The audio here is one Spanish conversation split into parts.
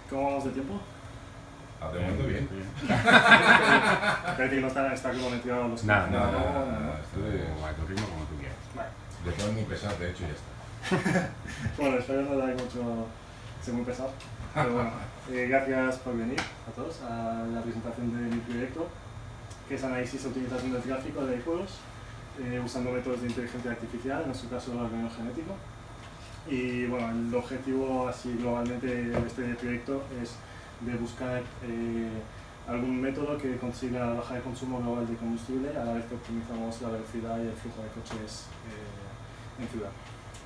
¿Cómo vamos de tiempo? De momento bien. Parece que no está comprometido a los... No, no. Estoy a tu ritmo como tú quieras. Vale. De todo es muy pesado, de hecho, y ya está. Bueno, espero no dar mucho... ser muy pesado. Pero bueno, gracias por venir a todos a la presentación de mi proyecto, que es análisis e optimización del tráfico de juegos, usando métodos de inteligencia artificial, en nuestro caso el algoritmo genético. Y bueno, el objetivo así globalmente de este proyecto es de buscar algún método que consiga bajar el consumo global de combustible a la vez que optimizamos la velocidad y el flujo de coches en ciudad.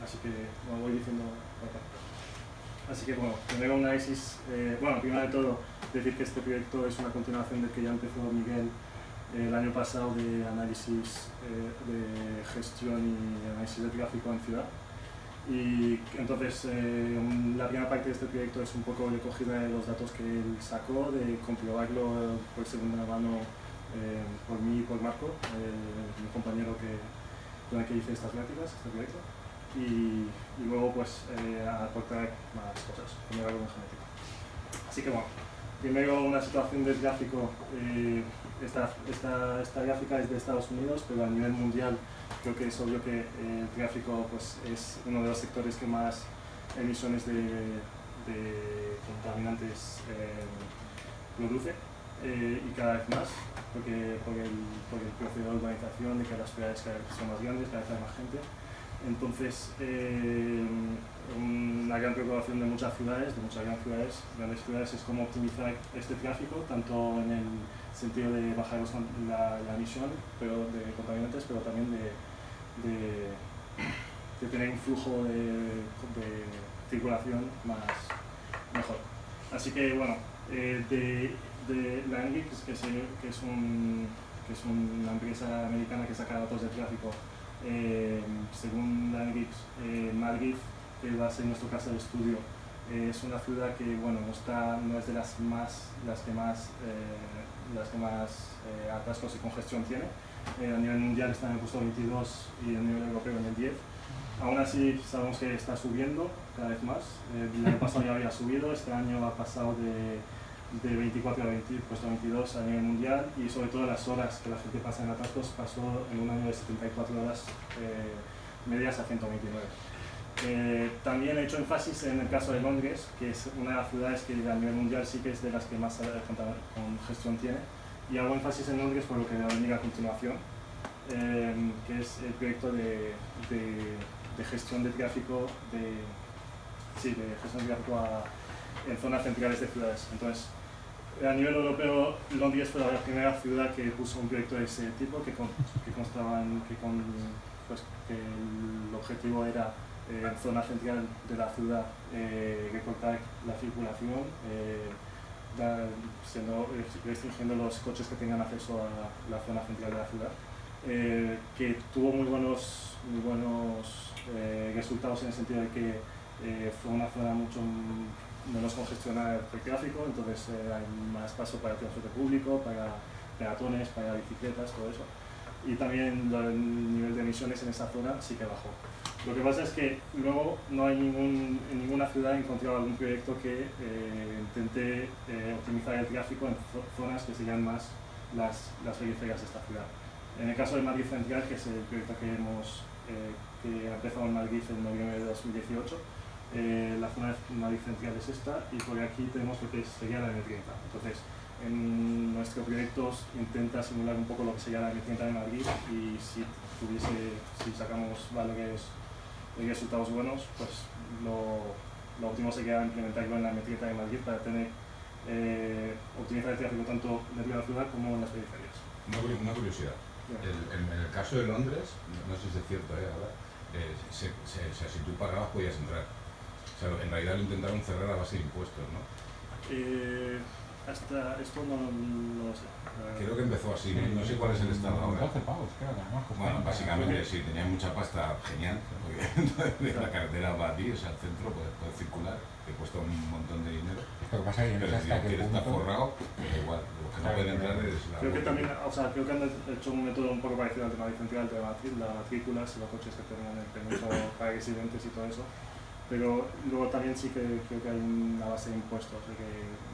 Así que, como voy diciendo por acá. Así que bueno, primero un análisis, primero de todo decir que este proyecto es una continuación del que ya empezó Miguel el año pasado de análisis de gestión y análisis de tráfico en ciudad. Y entonces la primera parte de este proyecto es un poco de recogida de los datos que él sacó, de comprobarlo por segunda mano por mí y por Marco, mi compañero con el que hice estas prácticas, este proyecto. Y luego pues aportar más cosas, como el algoritmo genético. Así que bueno, primero una situación del tráfico. Esta gráfica es de Estados Unidos, pero a nivel mundial creo que es obvio que el tráfico pues, es uno de los sectores que más emisiones de contaminantes produce y cada vez más, porque por el proceso de urbanización, de que las ciudades cada vez son más grandes, cada vez hay más gente. Entonces, una gran preocupación de muchas grandes ciudades, es cómo optimizar este tráfico, tanto en el sentido de bajar la emisión de contaminantes, pero también de tener un flujo de circulación mejor. Así que, bueno, de Landgriffe, que es una empresa americana que saca datos de tráfico, según Landgriffe, Madrid, que va a ser nuestro caso de estudio, es una ciudad que no es de las que más atascos y congestión tiene. A nivel mundial está en el puesto 22 y a nivel europeo en el 10. Aún así sabemos que está subiendo cada vez más. El año pasado ya había subido, este año ha pasado de 24 a 20, puesto 22 a nivel mundial, y sobre todo las horas que la gente pasa en atascos pasó en un año de 74 horas medias a 129. También he hecho énfasis en el caso de Londres, que es una de las ciudades que a nivel mundial sí que es de las que más congestión tiene, y hago énfasis en Londres por lo que va a venir a continuación, que es el proyecto de gestión de tráfico en zonas centrales de ciudades. Entonces, a nivel europeo, Londres fue la primera ciudad que puso un proyecto de ese tipo, que el objetivo era en zona central de la ciudad recortar la circulación, restringiendo los coches que tengan acceso a la zona central de la ciudad, que tuvo muy buenos resultados en el sentido de que fue una zona mucho menos congestionada por tráfico, entonces hay más paso para el transporte público, para peatones, para bicicletas, todo eso. Y también el nivel de emisiones en esa zona sí que bajó. Lo que pasa es que luego no hay en ninguna ciudad he encontrado algún proyecto que intente optimizar el tráfico en zonas que serían más las periferias de esta ciudad. En el caso de Madrid Central, que es el proyecto que ha empezado en Madrid en noviembre de 2018, la zona de Madrid Central es esta, y por aquí tenemos lo que sería la M30. Entonces, en nuestro proyecto intenta simular un poco lo que sería la M30 de Madrid, y si sacamos valores y resultados buenos, pues lo óptimo sería implementarlo en la M30 de Madrid para tener optimizar el tráfico tanto dentro de la ciudad como en las periferias. Una curiosidad. En el caso de Londres, no sé si es cierto, ahora, si tú pagabas podías entrar. O sea, en realidad lo intentaron cerrar a base de impuestos, ¿no? Hasta esto no lo sé. Creo que empezó así, no sé cuál es el estado ahora. 12 pavos, creo, además. Bueno, básicamente sí, tenías mucha pasta, genial, porque la carretera va a ti, o sea, al centro puedes circular, te cuesta un montón de dinero. Lo que pasa es que no sé hasta qué está punto... forrado, pero igual, los que no pueden entrar es la... Creo que también, creo que han hecho un método un poco parecido al de Madrid Central, la matrícula, si los coches que tengan el permiso para residentes y todo eso. pero luego también sí que creo que hay una base de impuestos,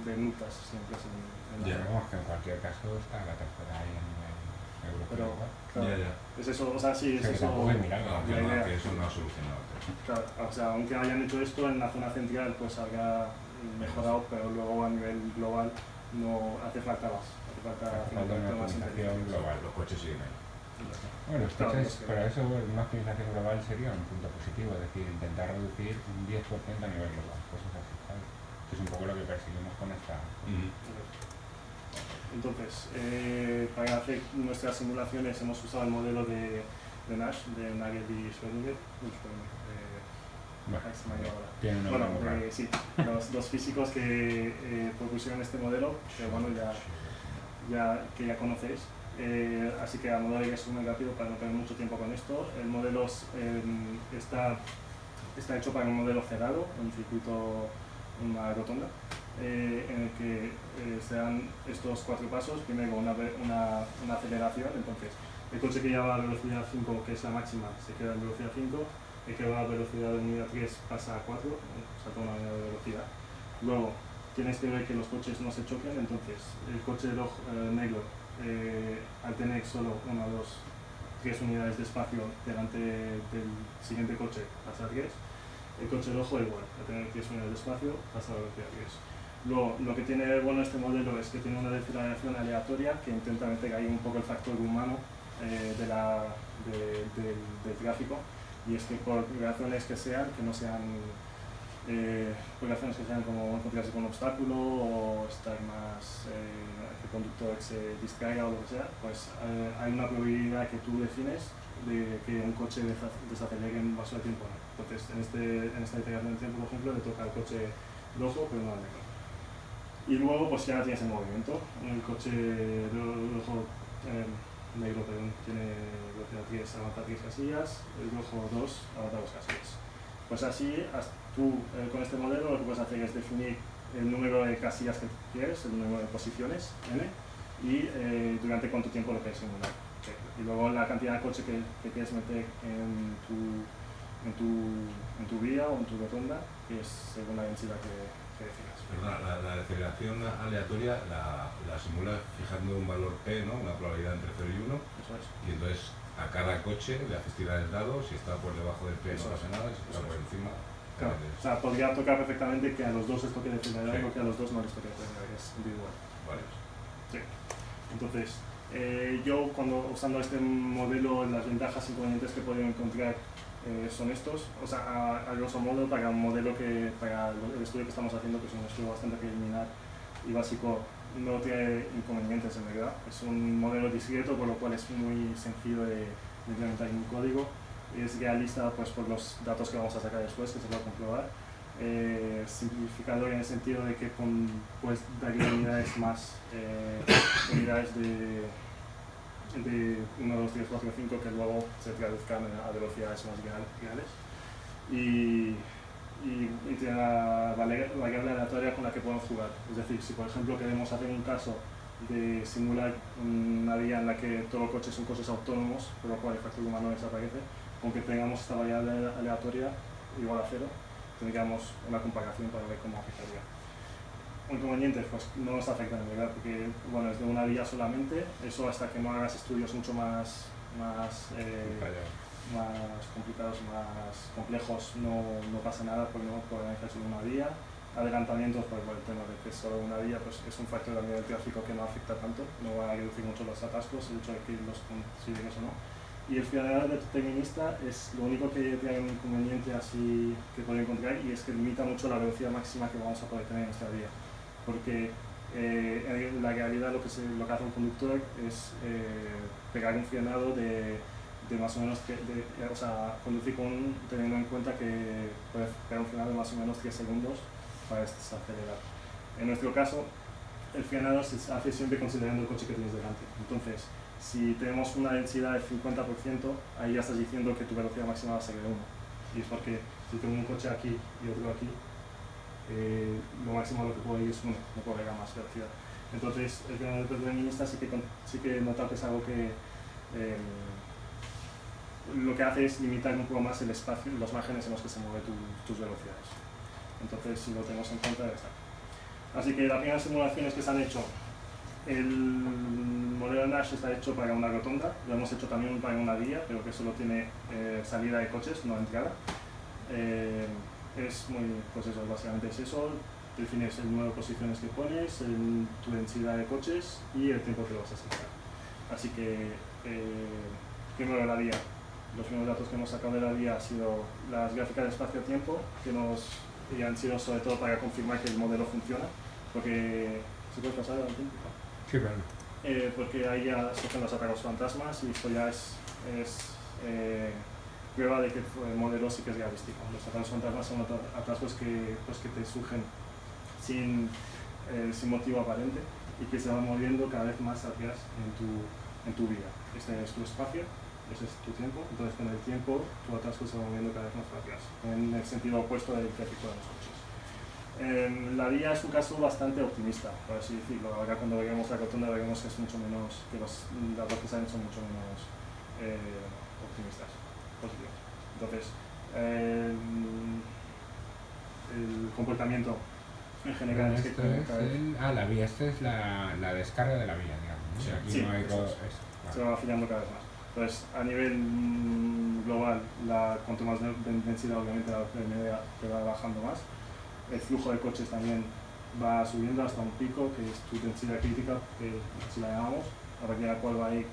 de multas siempre en la Vamos, que en cualquier caso está la tercera ahí a nivel europeo. Pero, igual. claro, es eso, o sea, sí, O sea, es que eso. tampoco es milagro. No, la idea. que eso no ha solucionado. Claro, o sea, aunque hayan hecho esto en la zona central, pues habrá mejorado, pero luego a nivel global no hace falta más. Hace falta Falta una más optimización global. Los coches siguen ahí. Bueno, los Claro, coches, es que- para eso una optimización global sería un punto positivo, es decir, intentar reducir un 10% a nivel global, cosas así, ¿sabes? Que es un poco lo que perseguimos con esta... Entonces, para hacer nuestras simulaciones hemos usado el modelo de Nash, de Nagel y Schrödinger. Bueno, Se me ha ido ahora. tiene una Bueno, buena moral. sí, los dos físicos que propusieron este modelo, que bueno, ya conocéis. Así que a modo de resumen rápido, para no tener mucho tiempo con esto, el modelo está hecho para un modelo cerrado, un circuito, una rotonda, en el que se dan estos 4 pasos. Primero una aceleración, entonces el coche que lleva a velocidad 5, que es la máxima, se queda en velocidad 5, el que va a velocidad de unidad 3 pasa a 4, salta una unidad de velocidad. Luego tienes que ver que los coches no se choquen, entonces el coche negro, al tener solo 1, 2, 3 unidades de espacio delante del siguiente coche, pasa a 3. El coche rojo igual, al tener 3 unidades de espacio, pasa a la velocidad 3. Luego, lo que tiene bueno este modelo es que tiene una deceleración aleatoria que intenta meter ahí un poco el factor humano del tráfico, y es que por razones que sean, que no sean por razones que sean como encontrarse con un obstáculo o estar más, que el conductor se distraiga o lo que sea, pues hay una probabilidad que tú defines de que un coche desacelere en un paso de tiempo. Entonces, en esta iteración de tiempo, por ejemplo, le toca al coche rojo, pero no al negro. Y luego, pues ya tienes el movimiento. El coche rojo, negro, perdón, tiene velocidad 3, avanza 3 casillas, el rojo 2, avanza 2 casillas. Pues así, tú con este modelo lo que puedes hacer es definir el número de casillas que quieres, el número de posiciones, n, y durante cuánto tiempo lo quieres simular. Y luego la cantidad de coche que quieres meter en tu vía o en tu rotonda, que es según la densidad que definas. Perdona, la deceleración aleatoria la simula fijando un valor P, ¿no? Una probabilidad entre 0 y 1. Eso es. Y entonces a cada coche le haces tirar el dado, si está por debajo del P no pasa nada, si está por encima... Claro, o sea, podría tocar perfectamente que a los dos les toque decelerar o que a los dos no les toque decelerar, es individual. Vale. Sí. Entonces, yo usando este modelo, las ventajas e inconvenientes que he podido encontrar son estos. O sea, a grosso modo, para un modelo para el estudio que estamos haciendo, que es un estudio bastante preliminar y básico, no tiene inconvenientes en verdad. Es un modelo discreto, por lo cual es muy sencillo de implementar en un código. Es realista pues, por los datos que vamos a sacar después, que se va a comprobar. Simplificador en el sentido de que puedes darle unidades más, unidades de 1, 2, 3, 4, 5 que luego se traduzcan a velocidades más reales. Y tiene la variable aleatoria con la que podemos jugar. Es decir, si por ejemplo queremos hacer un caso de simular una vía en la que todos los coches son coches autónomos, por lo cual el factor humano desaparece, aunque tengamos esta variable aleatoria igual a 0, tendríamos una comparación para ver cómo afectaría. Inconvenientes, pues no nos afectan en verdad, porque bueno, es de una vía solamente, eso hasta que no hagas estudios mucho más complicados, más complejos, no pasa nada porque no puede analizar solo una vía. Adelantamientos, pues por el tema de que es solo una vía, pues es un factor también del tráfico que no afecta tanto, no va a reducir mucho los atascos, el hecho de que los consideres o no. Y el final determinista es lo único que trae un inconveniente así que puedo encontrar, y es que limita mucho la velocidad máxima que vamos a poder tener en esta vía. Porque en la realidad lo que hace un conductor es pegar un frenado de más o menos, o sea, conducir teniendo en cuenta que puede pegar un frenado de más o menos 3 segundos para desacelerar. En nuestro caso, el frenado se hace siempre considerando el coche que tienes delante. Entonces, si tenemos una densidad del 50%, ahí ya estás diciendo que tu velocidad máxima va a ser de 1. Y es porque si tengo un coche aquí y otro aquí, lo máximo a lo que puedo ir es 1, no puedo ir a más velocidad. Entonces, el frenado determinista sí que he notado que es algo que lo que hace es limitar un poco más el espacio, los márgenes en los que se mueven tus velocidades. Entonces, si lo tenemos en cuenta, ya está. Así que las primeras simulaciones que se han hecho, el modelo de Nash está hecho para una rotonda, lo hemos hecho también para una vía, pero que solo tiene salida de coches, no entrada. Es muy, pues eso, básicamente es eso, defines el número de posiciones que pones, tu densidad de coches y el tiempo que vas a sacar. Así que, primero de la vía. Los primeros datos que hemos sacado de la vía han sido las gráficas de espacio-tiempo, y han sido sobre todo para confirmar que el modelo funciona, porque ¿se puede pasar al tiempo? Sí, claro. Porque ahí ya surgen los atracos fantasmas y esto ya es prueba de que el modelo sí que es realístico. Los atracos fantasmas son atascos que te surgen sin motivo aparente y que se van moviendo cada vez más atrás en tu vía. Este es tu espacio, ese es tu tiempo, entonces con el tiempo tu atasco se va moviendo cada vez más atrás, en el sentido opuesto del tráfico de los coches. La vía es un caso bastante optimista, por así decirlo. Ahora cuando veamos la rotonda veremos que es mucho menos, que los datos que salen son mucho menos optimistas, positivos. Entonces, el comportamiento en general es que la vía, esta es la descarga de la vía, digamos, ¿no? Sí, aquí sí, no hay vale. Se va afilando cada vez más. Entonces, a nivel global, cuanto más densidad, obviamente la velocidad media te va bajando más. El flujo de coches también va subiendo hasta un pico, que es tu densidad crítica, que así la llamamos, a partir de la cual va a ir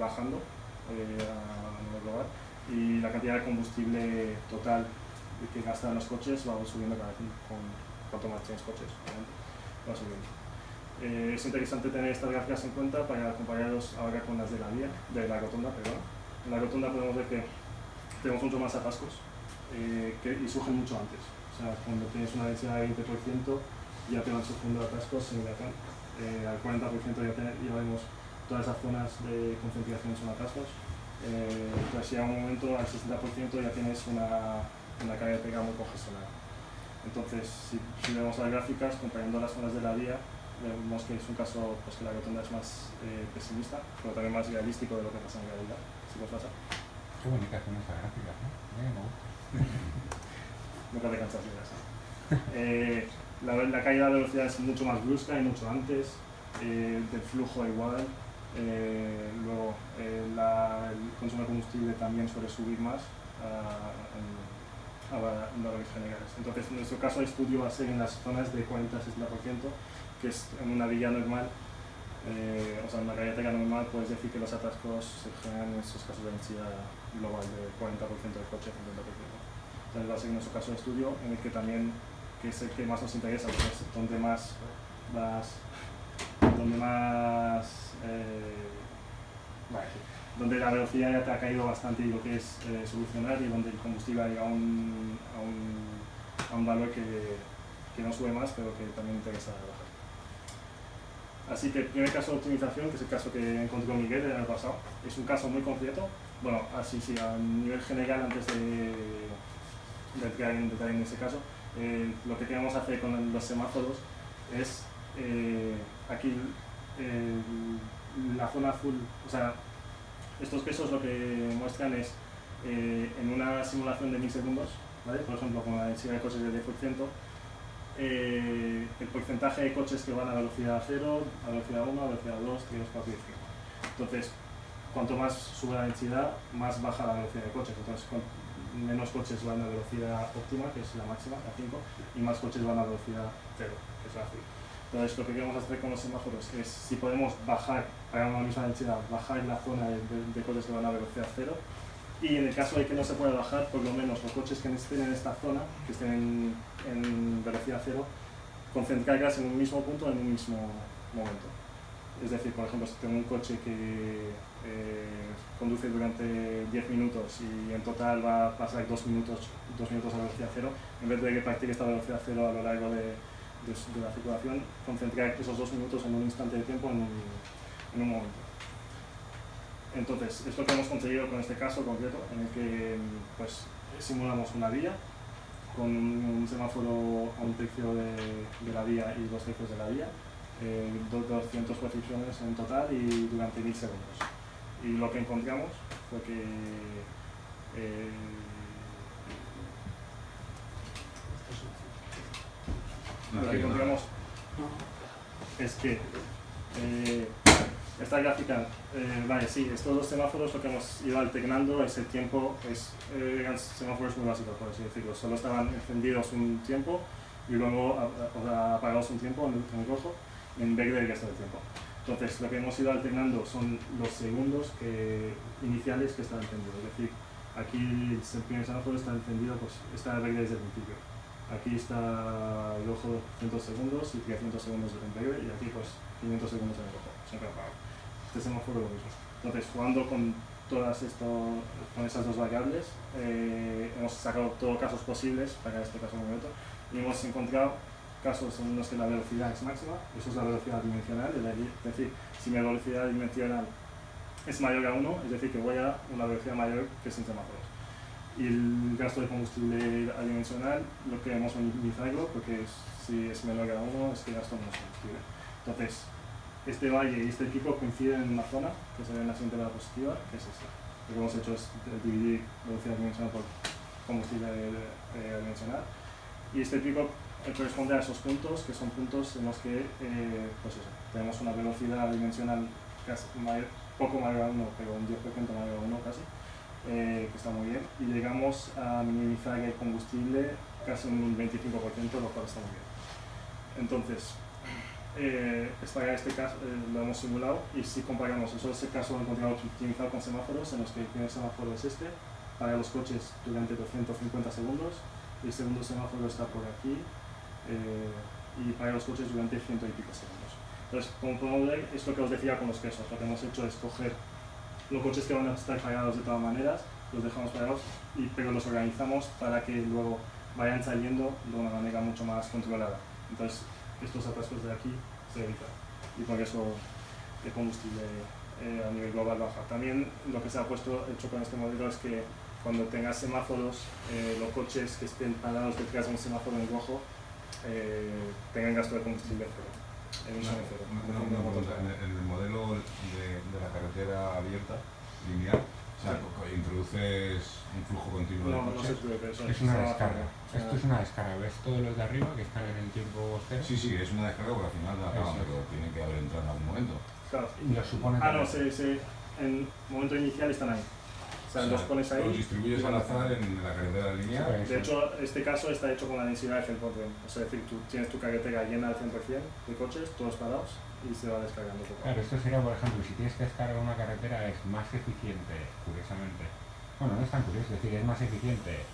bajando a nivel global. Y la cantidad de combustible total que gastan los coches va subiendo cada vez cuanto más tienes coches, obviamente, va subiendo. Es interesante tener estas gráficas en cuenta para compararlos ahora con las de la rotonda, perdón. En la rotonda podemos ver que tenemos mucho más atascos y surgen mucho antes. O sea, cuando tienes una densidad de 20% ya te van surgiendo atascos sin relación. Al 40% ya vemos todas esas zonas de concentración son atascos. Entonces ya a un momento al 60% ya tienes una carga de pega muy congestionada. Entonces, si vemos las gráficas, comparando las zonas de la vía, vemos que es un caso pues, que la rotonda es más pesimista, pero también más realístico de lo que pasa en realidad. ¿Sí os pasa? Qué bonita son esas gráficas, ¿no? Me gusta. Nunca te cansas de eso. La caída de velocidad es mucho más brusca y mucho antes, del flujo igual. Luego, el consumo de combustible también suele subir más a valores generales. Entonces, en nuestro caso, el estudio va a ser en las zonas de 40-60%, que es en una vía normal, o sea, en una carretera normal, puedes decir que los atascos se generan en esos casos de densidad global de 40% de coche, 50%. Entonces, va a ser nuestro caso de estudio, en el que también, que es el que más nos interesa, porque es donde donde la velocidad ya te ha caído bastante y lo que es solucionar, y donde el combustible ha llegado a un valor que no sube más, pero que también interesa bajar. Así que el primer caso de optimización, que es el caso que encontró Miguel el año pasado, es un caso muy concreto. Bueno, así sí, a nivel general, antes de entrar en detalle en ese caso, lo que queremos hacer con los semáforos es aquí la zona azul, o sea, estos pesos lo que muestran es en una simulación de 1000 segundos, ¿vale? Por ejemplo, con la densidad de coches del 10%, el porcentaje de coches que van a velocidad 0, a velocidad 1, a velocidad 2, 3, 4 y 5. Entonces, cuanto más sube la densidad, más baja la velocidad de coches. Entonces, menos coches van a velocidad óptima, que es la máxima, la 5, y más coches van a velocidad 0, que es la azul. Entonces, lo que queremos hacer con los semáforos es, si podemos bajar, para una misma densidad, bajar la zona de coches que van a velocidad 0, y en el caso de que no se pueda bajar, por lo menos los coches que estén en esta zona, que estén en velocidad 0, concentrarlas en un mismo punto en un mismo momento. Es decir, por ejemplo, si tengo un coche que conduce durante 10 minutos y en total va a pasar 2 minutos a velocidad 0, en vez de repartir esta velocidad 0 a lo largo de la circulación, concentrar esos 2 minutos en un instante de tiempo en un momento. Entonces, esto que hemos conseguido con este caso concreto, en el que pues, simulamos una vía con un semáforo a un tercio de la vía y 2 tercios de la vía, 200 posiciones en total y durante 1000 segundos. Y lo que encontramos fue que Lo que encontramos es que esta gráfica, vale, sí, estos dos semáforos lo que hemos ido alternando es el tiempo, eran semáforos muy básicos, por así decirlo, solo estaban encendidos un tiempo y luego apagados un tiempo en rojo, en verde el resto del tiempo. Entonces, lo que hemos ido alternando son los segundos iniciales que están encendidos, es decir, aquí el primer semáforo está encendido, pues está verde desde el principio. Aquí está el rojo 200 segundos y 300 segundos en verde y aquí pues 500 segundos en el rojo, siempre apagado. Este semáforo lo mismo. Entonces, jugando con esas dos variables, hemos sacado todos los casos posibles para este caso concreto y hemos encontrado casos en los que la velocidad es máxima, eso es la velocidad dimensional, es decir, si mi velocidad dimensional es mayor a 1, es decir, que voy a una velocidad mayor que sin semáforos. Y el gasto de combustible adimensional lo queremos minimizarlo porque si es menor a 1 es que gasto menos combustible. Entonces, este valle y este pico coinciden en una zona que se ve en la siguiente diapositiva, que es esta. Lo que hemos hecho es dividir velocidad dimensional por combustible adimensional. Y este pico corresponde a esos puntos, que son puntos en los que pues eso, tenemos una velocidad dimensional casi poco mayor a 1, pero un 10% mayor a 1 casi, que está muy bien. Y llegamos a minimizar el combustible casi un 25%, lo cual está muy bien. Entonces, para este caso lo hemos simulado y si comparamos, eso es el caso encontrado optimizado con semáforos, en los que el primer semáforo es este, para los coches durante 250 segundos, y el segundo semáforo está por aquí, y para los coches durante 100 y pico segundos. Entonces, como podemos ver, es lo que os decía con los quesos, lo que hemos hecho es coger los coches que van a estar pagados de todas maneras, los dejamos pagados, pero los organizamos para que luego vayan saliendo de una manera mucho más controlada. Entonces, estos atascos de aquí se evitan y por eso el combustible a nivel global baja. También lo que se ha hecho con este modelo es que cuando tengas semáforos, los coches que estén parados detrás de un semáforo en rojo tengan gasto de combustible cero. En el modelo de la carretera abierta, lineal, o sea, introduces un flujo continuo de coches. No se introduce, eso es una descarga. Esto es una descarga, ¿ves todos los de arriba que están en el tiempo cero? Sí, es una descarga porque al final la acaban, pero tienen que haber entrado en algún momento. Claro. Lo supone en el momento inicial están ahí. O sea, los pones ahí. Los distribuyes al azar en la carretera lineal. De hecho, este caso está hecho con la densidad de 100%. O sea, es decir, tú tienes tu carretera llena al 100% de coches, todos parados, y se va descargando poco. Claro, esto sería, por ejemplo, si tienes que descargar una carretera, es más eficiente, curiosamente. Bueno, no es tan curioso, es decir, es más eficiente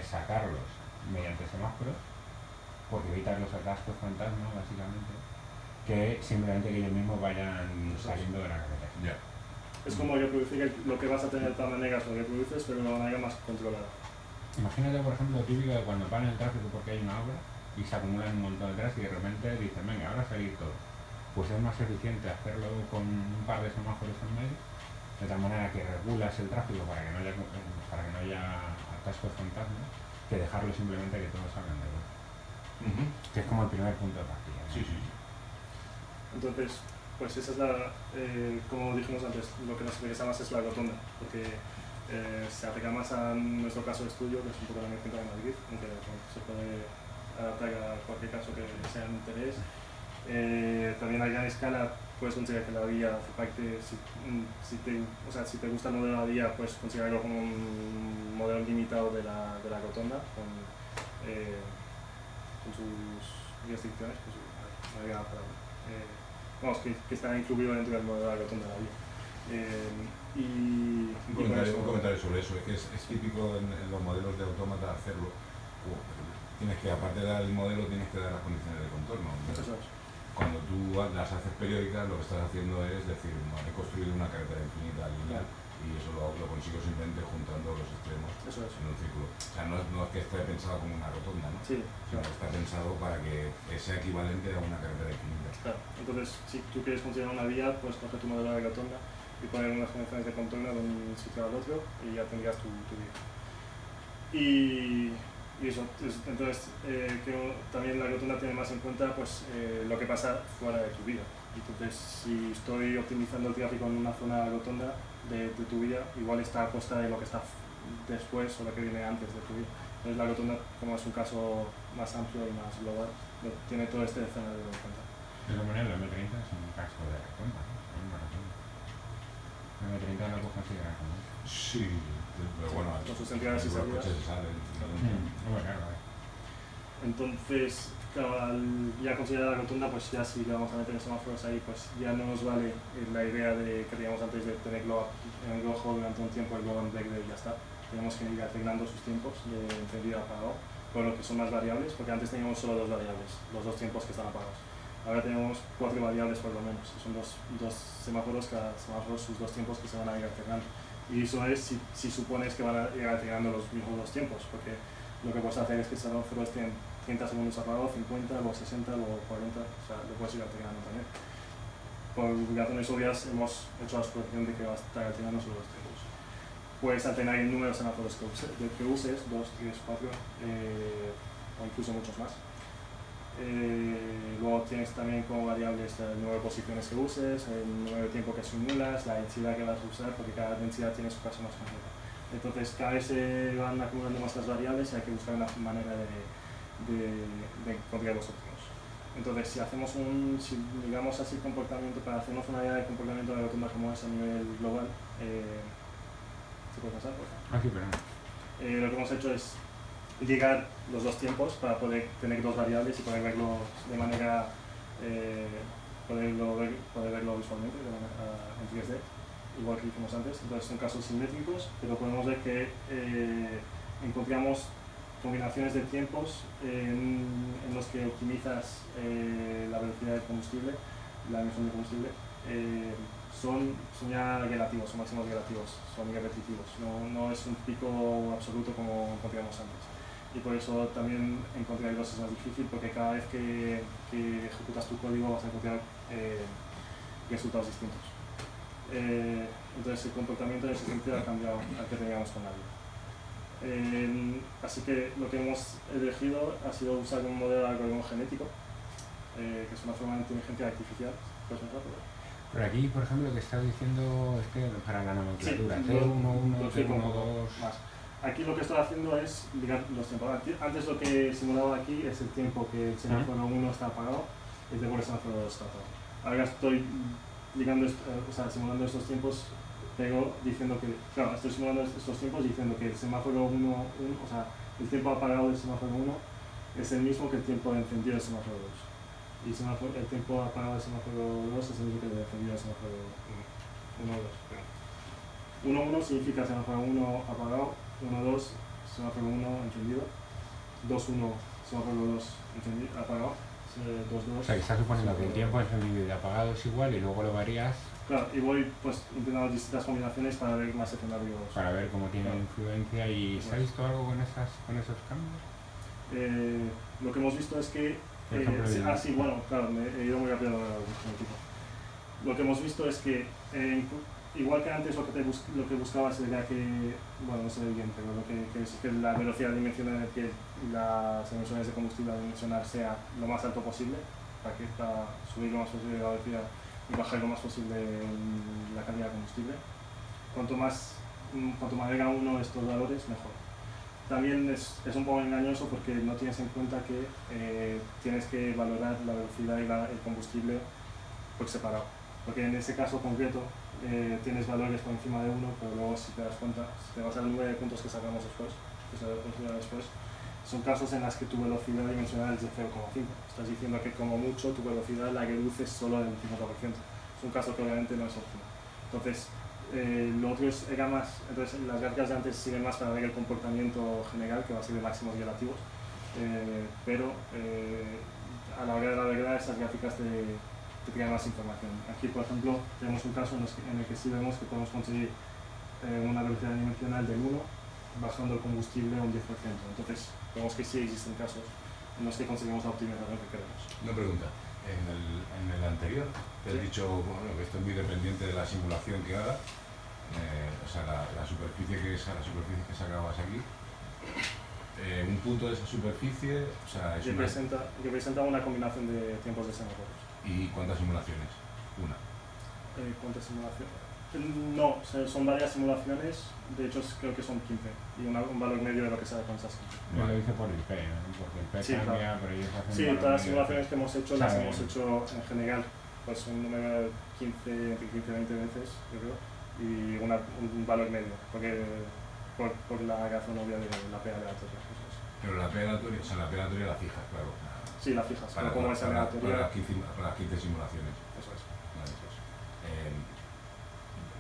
sacarlos mediante semáforos, porque evitas los atascos fantasma, básicamente, que simplemente que ellos mismos vayan saliendo de la carretera. Yeah. Es como reproducir lo que vas a tener de todas maneras, lo reproduces, pero de una manera más controlada. Imagínate, por ejemplo, lo típico de cuando paran el tráfico porque hay una obra y se acumulan un montón de tráfico y de repente dicen, venga, ahora salir todo. Pues es más eficiente hacerlo con un par de semáforos en medio, de tal manera que regulas el tráfico para que no haya atascos fantasmas, que dejarlo simplemente que todos salgan de vuelta. Que es como el primer punto de partida, ¿no? Sí. Entonces, pues esa es como dijimos antes, lo que nos interesa más es la rotonda, porque se aplica más a nuestro caso de estudio, que es un poco la emergencia de Madrid, aunque se puede adaptar a cualquier caso que sea de interés. También a gran escala puedes considerar que la vía hace parte, si te gusta el modelo de la vía, puedes considerarlo como un modelo limitado de la rotonda, con sus restricciones, que está incluido dentro del modelo de la rotonda de la vía. Un comentario sobre eso, es típico en los modelos de autómata hacerlo. Tienes que, aparte de dar el modelo, tienes que dar las condiciones de contorno. Cuando tú las haces periódicas, lo que estás haciendo es decir, he construido una carretera infinita lineal y eso lo consigo simplemente juntando los extremos en un círculo. O sea, no es que esté pensado como una rotonda, ¿no? Sí, sino que está pensado para que sea equivalente a una carretera infinita. Claro, entonces si tú quieres considerar una vía, pues coge tu modelo de rotonda y poner unas condiciones de contorno de un sitio al otro y ya tendrías tu vía. Y eso, entonces también la rotonda tiene más en cuenta pues, lo que pasa fuera de tu vía. Entonces, si estoy optimizando el tráfico en una zona rotonda de tu vía, igual está a costa de lo que está después o la que viene antes de tu vida. Entonces la rotunda, como es un caso más amplio y más global, tiene todo este escenario en cuenta. De todas maneras, el M30 es un caso de cuenta, ¿no? Es una rotonda. El M30 no lo puedo considerar como eso. Sí, pero bueno, con sus entradas y los salidas. coches se salen. Claro. Entonces, claro, ya considerada la rotunda, pues ya si le vamos a meter semáforos ahí, pues ya no nos vale la idea de que teníamos antes de tener globo en rojo durante un tiempo, el globo en verde y ya está. Tenemos que ir asignando sus tiempos de encendido a apagado, con lo que son más variables, porque antes teníamos solo dos variables, los dos tiempos que están apagados. Ahora tenemos 4 variables por lo menos, son dos semáforos, cada semáforo sus 2 tiempos que se van a ir alternando. Y eso es si supones que van a ir alternando los mismos 2 tiempos, porque lo que puedes hacer es que semáforos tienen 30 segundos apagados, 50, luego 60, luego 40, o sea, lo puedes ir alternando también. Por razones obvias hemos hecho la suposición de que va a estar alternando solo 2 tiempos. Puedes alternar el número de semáforos que uses, 2, 3, 4, o incluso muchos más. Luego tienes también como variables el número de posiciones que uses, el número de tiempo que simulas, la densidad que vas a usar, porque cada densidad tiene su caso más concreto. Entonces cada vez se van acumulando más las variables y hay que buscar una manera de encontrar los óptimos. Entonces si digamos así comportamiento, para hacernos una idea de comportamiento de la rotunda como es a nivel global, ¿se puede pasar? Sí, pero no. Lo que hemos hecho es ligar los 2 tiempos para poder tener 2 variables y poder verlo de manera poder verlo visualmente en 3D, igual que hicimos antes. Entonces son casos simétricos, pero podemos ver que encontramos combinaciones de tiempos en los que optimizas la velocidad del combustible, la emisión de combustible. Son ya relativos, son máximos relativos, son repetitivos, no es un pico absoluto como encontramos antes. Y por eso también encontrarlos es más difícil, porque cada vez que ejecutas tu código vas a encontrar resultados distintos. Entonces el comportamiento en ese sentido ha cambiado al que teníamos con la vida. Así que lo que hemos elegido ha sido usar un modelo de algoritmo genético, que es una forma de inteligencia artificial. ¿Puedes pensar por ahí? Por aquí, por ejemplo, lo que estás diciendo es que para la nomenclatura, sí, T11, T12... Aquí lo que estoy haciendo es ligar los tiempos. Antes lo que simulaba aquí es el tiempo que el semáforo 1 está apagado y el tiempo que el semáforo 2 está apagado. Ahora estoy ligando, simulando estos tiempos, pero diciendo que, claro, estoy simulando estos tiempos diciendo que el semáforo 1, o sea, el tiempo apagado del semáforo 1 es el mismo que el tiempo de encendido del semáforo 2. Y el tiempo apagado del semáforo 2 es el mismo que el de encendido del semáforo 1. 1, 1 significa semáforo 1 apagado, 1, 2 semáforo 1 encendido, 2, 1 semáforo 2 encendido, apagado, 2, 2. O sea, que estás suponiendo que el tiempo encendido y de apagado es igual y luego lo varías. Claro, y voy pues intentando distintas combinaciones para ver más escenarios. Para ver cómo tiene influencia. ¿Y se ha visto algo con esos cambios? Lo que hemos visto es que bueno, claro, me he ido muy rápido con el tipo. Lo que hemos visto es que igual que antes lo que buscabas era que, bueno, no se ve bien, pero lo que es que la velocidad dimensional que las emisiones de combustible a dimensionar sea lo más alto posible, para subir lo más posible la velocidad y bajar lo más posible la cantidad de combustible. Cuanto mayor a uno estos valores, mejor. También es un poco engañoso porque no tienes en cuenta que tienes que valorar la velocidad y el combustible por separado. Porque en ese caso concreto tienes valores por encima de 1, pero luego si te das cuenta, si te vas al número de puntos que sacamos después, que se considera después, son casos en los que tu velocidad dimensional es de 0,5. Estás diciendo que como mucho tu velocidad la reduces solo del 50%. Es un caso que obviamente no es óptimo. Entonces, lo otro era más, entonces las gráficas de antes siguen más para ver el comportamiento general, que va a ser de máximos y relativos, pero a la hora de la verdad esas gráficas te crean más información. Aquí, por ejemplo, tenemos un caso en el que sí vemos que podemos conseguir una velocidad dimensional del 1 bajando el combustible a un 10%. Entonces, vemos que sí existen casos en los que conseguimos la optimización que queremos. Una pregunta. En el anterior te he dicho que esto es muy dependiente de la simulación que haga, o sea, la superficie que sacabas aquí. Un punto de esa superficie, o sea, representa una combinación de tiempos de semáforos. ¿Y cuántas simulaciones? Una. ¿Cuántas simulaciones? No, son varias simulaciones, de hecho creo que son 15 y un valor medio de lo que sale con esas 15. Yo lo hice por el P, ¿no? Porque el P Sí, cambia, claro. pero ellos hacen Sí, un valor todas las medio. simulaciones que hemos hecho las Saben. hemos hecho en general, pues un número de 15, entre 15 y 20 veces, yo creo, y un valor medio, porque por la razón obvia de la P aleatoria. Eso es. Pero la P aleatoria, o sea, la P aleatoria la fijas, claro. Sí, la fijas, Para, pero como es aleatoria. para las 15 simulaciones. Eso es. Vale, pues,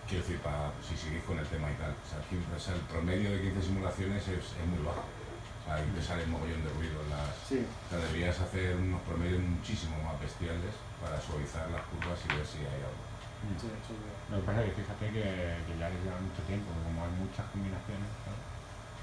quiero decir, si seguís con el tema y tal, o sea, el promedio de 15 simulaciones es muy bajo. O sea, ahí te sale un mogollón de ruido. Sí. O sea, deberías hacer unos promedios muchísimo más bestiales para suavizar las curvas y ver si hay algo. Sí, eso es verdad. Lo que pasa es que fíjate que ya les lleva mucho tiempo, como hay muchas combinaciones, ¿sabes?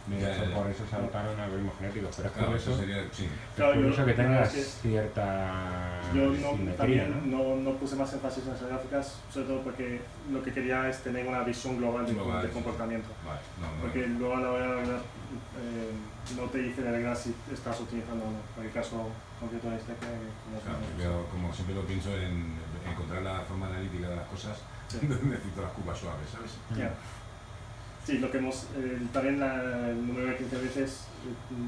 De Ya, hecho, ya. por eso saltaron algoritmos genéticos, pero es Claro, curioso, eso sería, sí. Claro, es curioso yo- que tengas es que cierta Yo simetría, también ¿no? no puse más énfasis en esas gráficas, sobre todo porque lo que quería es tener una visión global Global, de sí. comportamiento. Vale, no, Porque luego a la hora de hablar no te dice de verdad si estás utilizando o no. En el caso concreto de este que claro, yo como siempre lo pienso en encontrar la forma analítica de las cosas, Sí. necesito las curvas suaves, ¿sabes? Ya. Sí, lo que hemos, también el número de 15 veces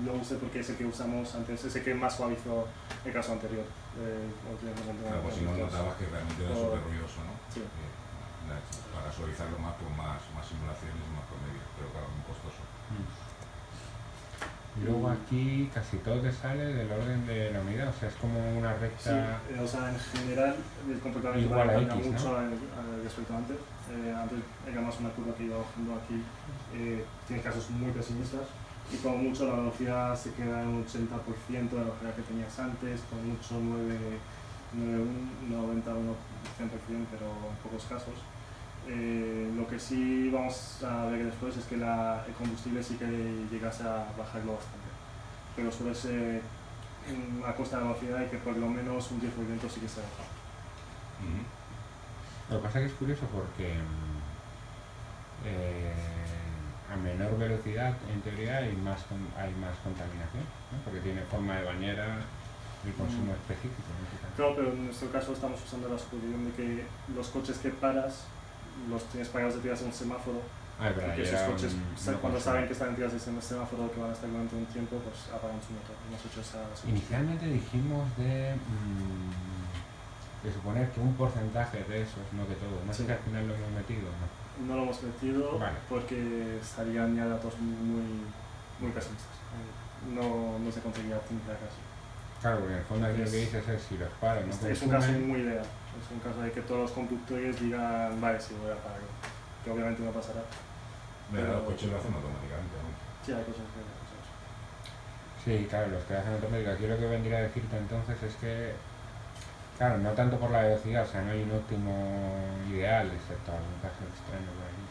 lo usé porque es el que usamos antes, es el que más suavizó el caso anterior. Claro, pues si no notabas que realmente era súper ruidoso, ¿no? Sí. Para suavizarlo más, pues más simulaciones y más promedios, pero claro, muy costoso. Y luego aquí casi todo te sale del orden de la unidad, o sea, es como una Sí, recta. o sea, en general el comportamiento Igual a cambia X, ¿no? mucho respecto a antes. Antes era más una curva que iba bajando, aquí tiene casos muy pesimistas y como mucho la velocidad se queda en un 80% de la velocidad que tenías antes, con mucho 91%, pero en pocos casos. Lo que sí vamos a ver después es que el combustible sí que llegase a bajarlo bastante, pero suele ser a costa de la velocidad y que por lo menos un 10% sí que se baja. Lo que pasa es que es curioso porque a menor velocidad, en teoría, hay más contaminación, ¿no? Porque tiene forma de bañera y consumo específico, ¿no? Claro, pero en nuestro caso estamos usando la suposición de que los coches que paras, los tienes parados detrás de un semáforo, Ah, es verdad, porque y esos era coches, no cuando consumo. saben que están detrás de ese semáforo que van a estar durante un tiempo, pues apagan su motor. Hemos hecho esa suposición. Inicialmente dijimos de suponer que un porcentaje de esos, no que todo, no sé Sí. si al final lo hemos metido, ¿no? No lo hemos metido Vale. porque estarían ya datos muy pesimistas. No se conseguía optimizar casi. Claro, porque en el fondo aquí lo que dices es si los paros no Es un caso consumen, muy ideal. Es un caso de que todos los conductores digan, vale, sí, voy a parar. Que obviamente no pasará. Pero los coches lo hacen automáticamente, ¿no? Sí, hay cosas que eso es. sí, claro, los que hacen automático. Aquí lo que vendría a decirte entonces es que, claro, no tanto por la velocidad, o sea, no hay un óptimo ideal, excepto algún caso extremo por aquí.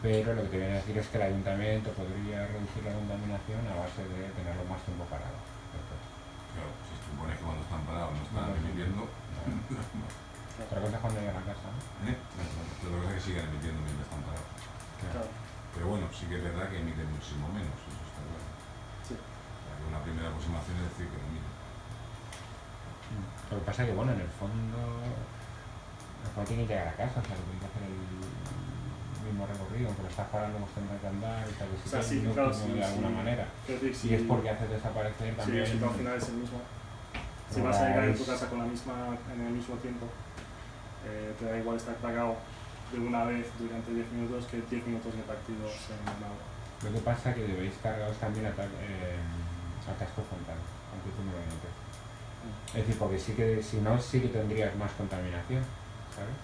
Pero lo que te viene a decir es que el ayuntamiento podría reducir la contaminación a base de tenerlo más tiempo parado. Claro, si supones que cuando están parados no están emitiendo, Otra cosa es cuando llegan a casa, ¿no? otra cosa es que siguen emitiendo mientras están parados. Claro. Pero bueno, sí que es verdad que emiten muchísimo menos, eso está claro. Sí. O sea, que una primera aproximación es decir que no emiten. Lo que pasa es que, bueno, en el fondo, no tiene que llegar a casa, o sea, que tiene que hacer el mismo recorrido, aunque lo estás parando, pues tendrá que andar, y tal, O sea, sí, sí, un claro, óptimo sí, de alguna sí. manera. Quiero decir, Y es porque hace desaparecer Sí, también. el resultado final es el mismo. Si vas a llegar en tu casa en el mismo tiempo, te da igual estar pagado de una vez durante 10 minutos que 10 minutos repartidos en una hora. Lo que pasa es que debéis cargaros también a casco frontal, aunque tú no lo notes. Es decir, porque sí que, si no, sí que tendrías más contaminación, ¿sabes?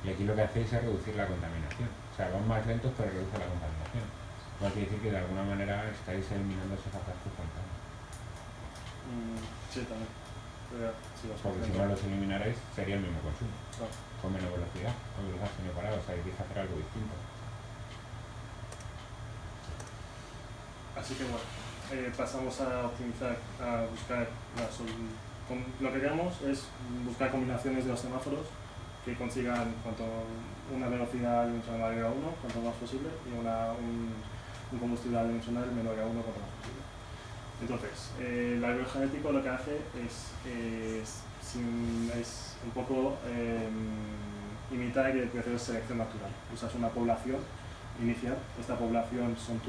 Y aquí lo que hacéis es reducir la contaminación. O sea, van más lentos pero reduce la contaminación. Lo que quiere decir que de alguna manera estáis eliminando esos cascos frontales. Sí, también. Pero, sí, Porque si no los eliminarais sería el mismo consumo, Claro. con menos velocidad, porque los has tenido parados, o sea, hay que hacer algo distinto. Así que bueno, pasamos a optimizar, a buscar lo que queremos es buscar combinaciones de los semáforos que consigan una velocidad dimensional mayor a 1 cuanto más posible y un combustible dimensional menor a 1 cuanto más posible. Entonces, el árbol genético lo que hace es un poco imitar el proceso de selección natural. Usas una población inicial, esta población son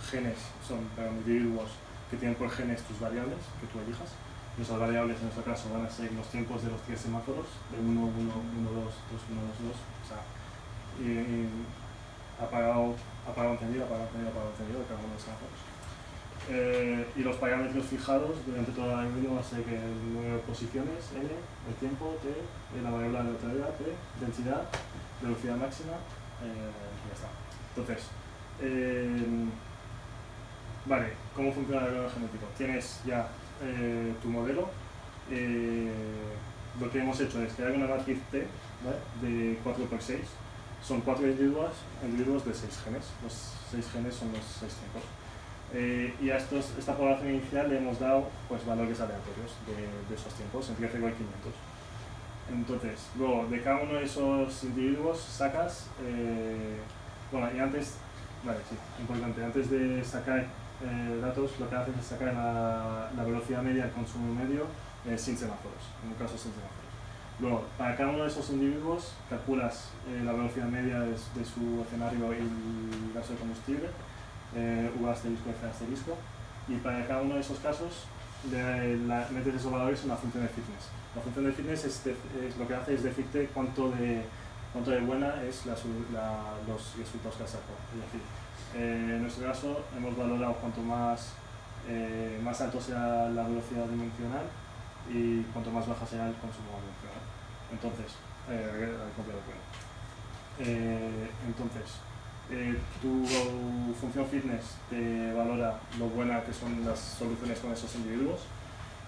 genes, son individuos que tienen por genes tus variables que tú elijas. Nuestras variables en nuestro caso van a ser los tiempos de los 3 semáforos, de 1, 1, 1, 2, 2, 1, 2, 2, o sea, apagado, encendido, de cada uno de los semáforos. Y los parámetros fijados durante toda la algoritmo va a ser que el número de posiciones, n, el tiempo, t, la variable aleatoriedad, p, densidad, velocidad máxima, y ya está. Entonces, vale, ¿cómo funciona el árbol genético? Tienes ya tu modelo. Lo que hemos hecho es crear una matriz T, ¿vale?, de 4×6. Son 4 individuos de 6 genes. Los 6 genes son los 6 tiempos. Y a esta población inicial le hemos dado pues, valores aleatorios de esos tiempos, entre 0 y 500. Entonces, luego de cada uno de esos individuos sacas, bueno, y antes, vale, sí, importante, antes de sacar datos, lo que haces es sacar la velocidad media del consumo medio sin semáforos, en un caso sin semáforos. Luego, para cada uno de esos individuos calculas la velocidad media de su escenario y el gasto de combustible, V asterisco, F asterisco, y para cada uno de esos casos metes esos valores en la función de fitness. La función de fitness lo que hace es decirte cuánto de buena es los resultados que has sacado. Es decir, en nuestro caso hemos valorado cuanto más alto sea la velocidad dimensional y cuanto más baja sea el consumo dimensional. Entonces, tu función fitness te valora lo buena que son las soluciones con esos individuos,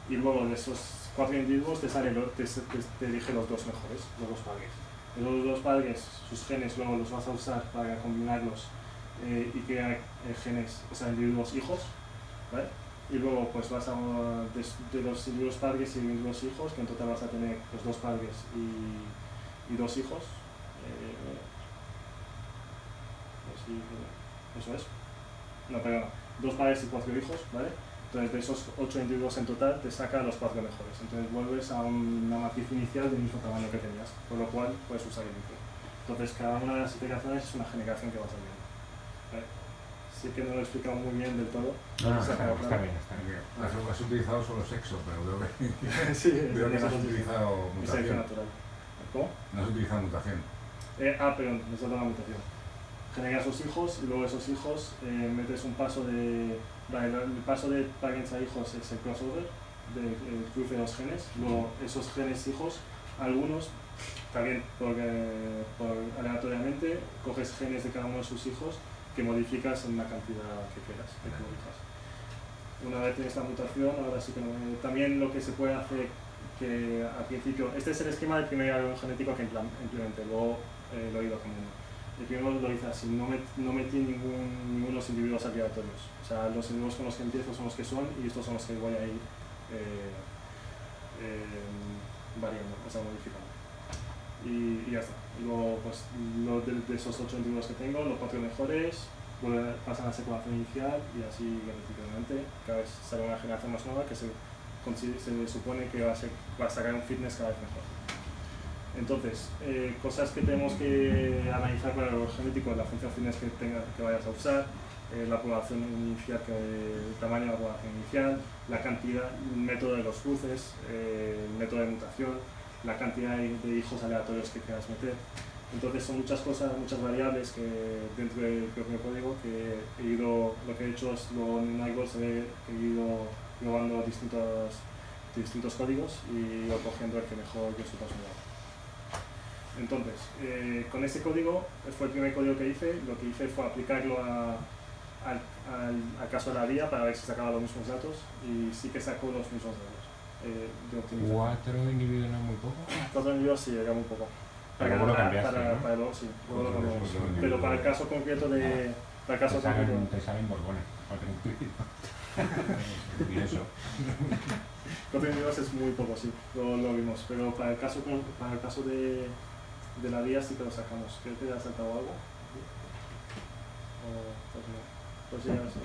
y luego de esos 4 individuos te elige los 2 mejores, los 2 padres. Los 2 padres, sus genes luego los vas a usar para combinarlos y crear genes, o sea, individuos hijos, ¿vale? Y luego pues vas a de los individuos padres y individuos hijos, que en total vas a tener los 2 padres y 2 hijos. Eso es. No, perdona. 2 padres y 4 hijos, ¿vale? Entonces de esos 8 individuos en total te saca los 4 mejores. Entonces vuelves a una matriz inicial del mismo tamaño que tenías, por lo cual puedes usar el núcleo. Entonces cada una de las iteraciones es una generación que vas haciendo, ¿vale? Sí que no lo he explicado muy bien del todo. No, está bien. Has utilizado solo sexo, pero veo que, sí, veo que no has utilizado mutación. Natural. ¿Cómo? No has utilizado mutación. Perdón, me salta la mutación. Generas los hijos y luego esos hijos metes un paso de... Vale, el paso de parents a hijos es el crossover, de cruce de 2 genes. Luego esos genes hijos, algunos, también aleatoriamente, coges genes de cada uno de sus hijos que modificas en la cantidad que quieras, que elijas. Una vez tienes la mutación, ahora sí que no... También lo que se puede hacer, que al principio... Este es el esquema del primer árbol genético que implementé, luego lo he ido cambiando. El primero lo hice así, no metí ninguno de los individuos aleatorios. O sea, los individuos con los que empiezo son los que son y estos son los que voy a ir variando, o sea, modificando. Y ya está. Y luego, pues, de esos 8 individuos que tengo, los 4 mejores pasan a secuenciación inicial y así repetidamente. Cada vez sale una generación más nueva que se supone que va a sacar un fitness cada vez mejor. Entonces, cosas que tenemos que analizar con el árbol genético, la función fitness que vayas a usar, la población inicial, el tamaño de la población inicial, la cantidad, el método de los cruces, el método de mutación, la cantidad de hijos aleatorios que quieras meter. Entonces son muchas cosas, muchas variables que dentro del propio código que lo que he hecho es luego en Nightbot he ido probando distintos códigos y ido cogiendo el que mejor resultados me da. Entonces, con ese código, fue el primer código que hice. Lo que hice fue aplicarlo al caso de la vía para ver si sacaba los mismos datos y sí que sacó los mismos datos. 4 individuos no es muy poco. 4 individuos sí, era muy poco. Pero luego lo cambiaste, ¿no? Sí, luego lo cambiamos. Pero para el caso concreto de... Para el caso te salen borbones. 4 individuos. Y eso. 4 individuos es muy poco, sí, lo vimos. Pero para el caso de la vía sí que lo sacamos. Creo que ya ha saltado algo. Pues ya lo sé.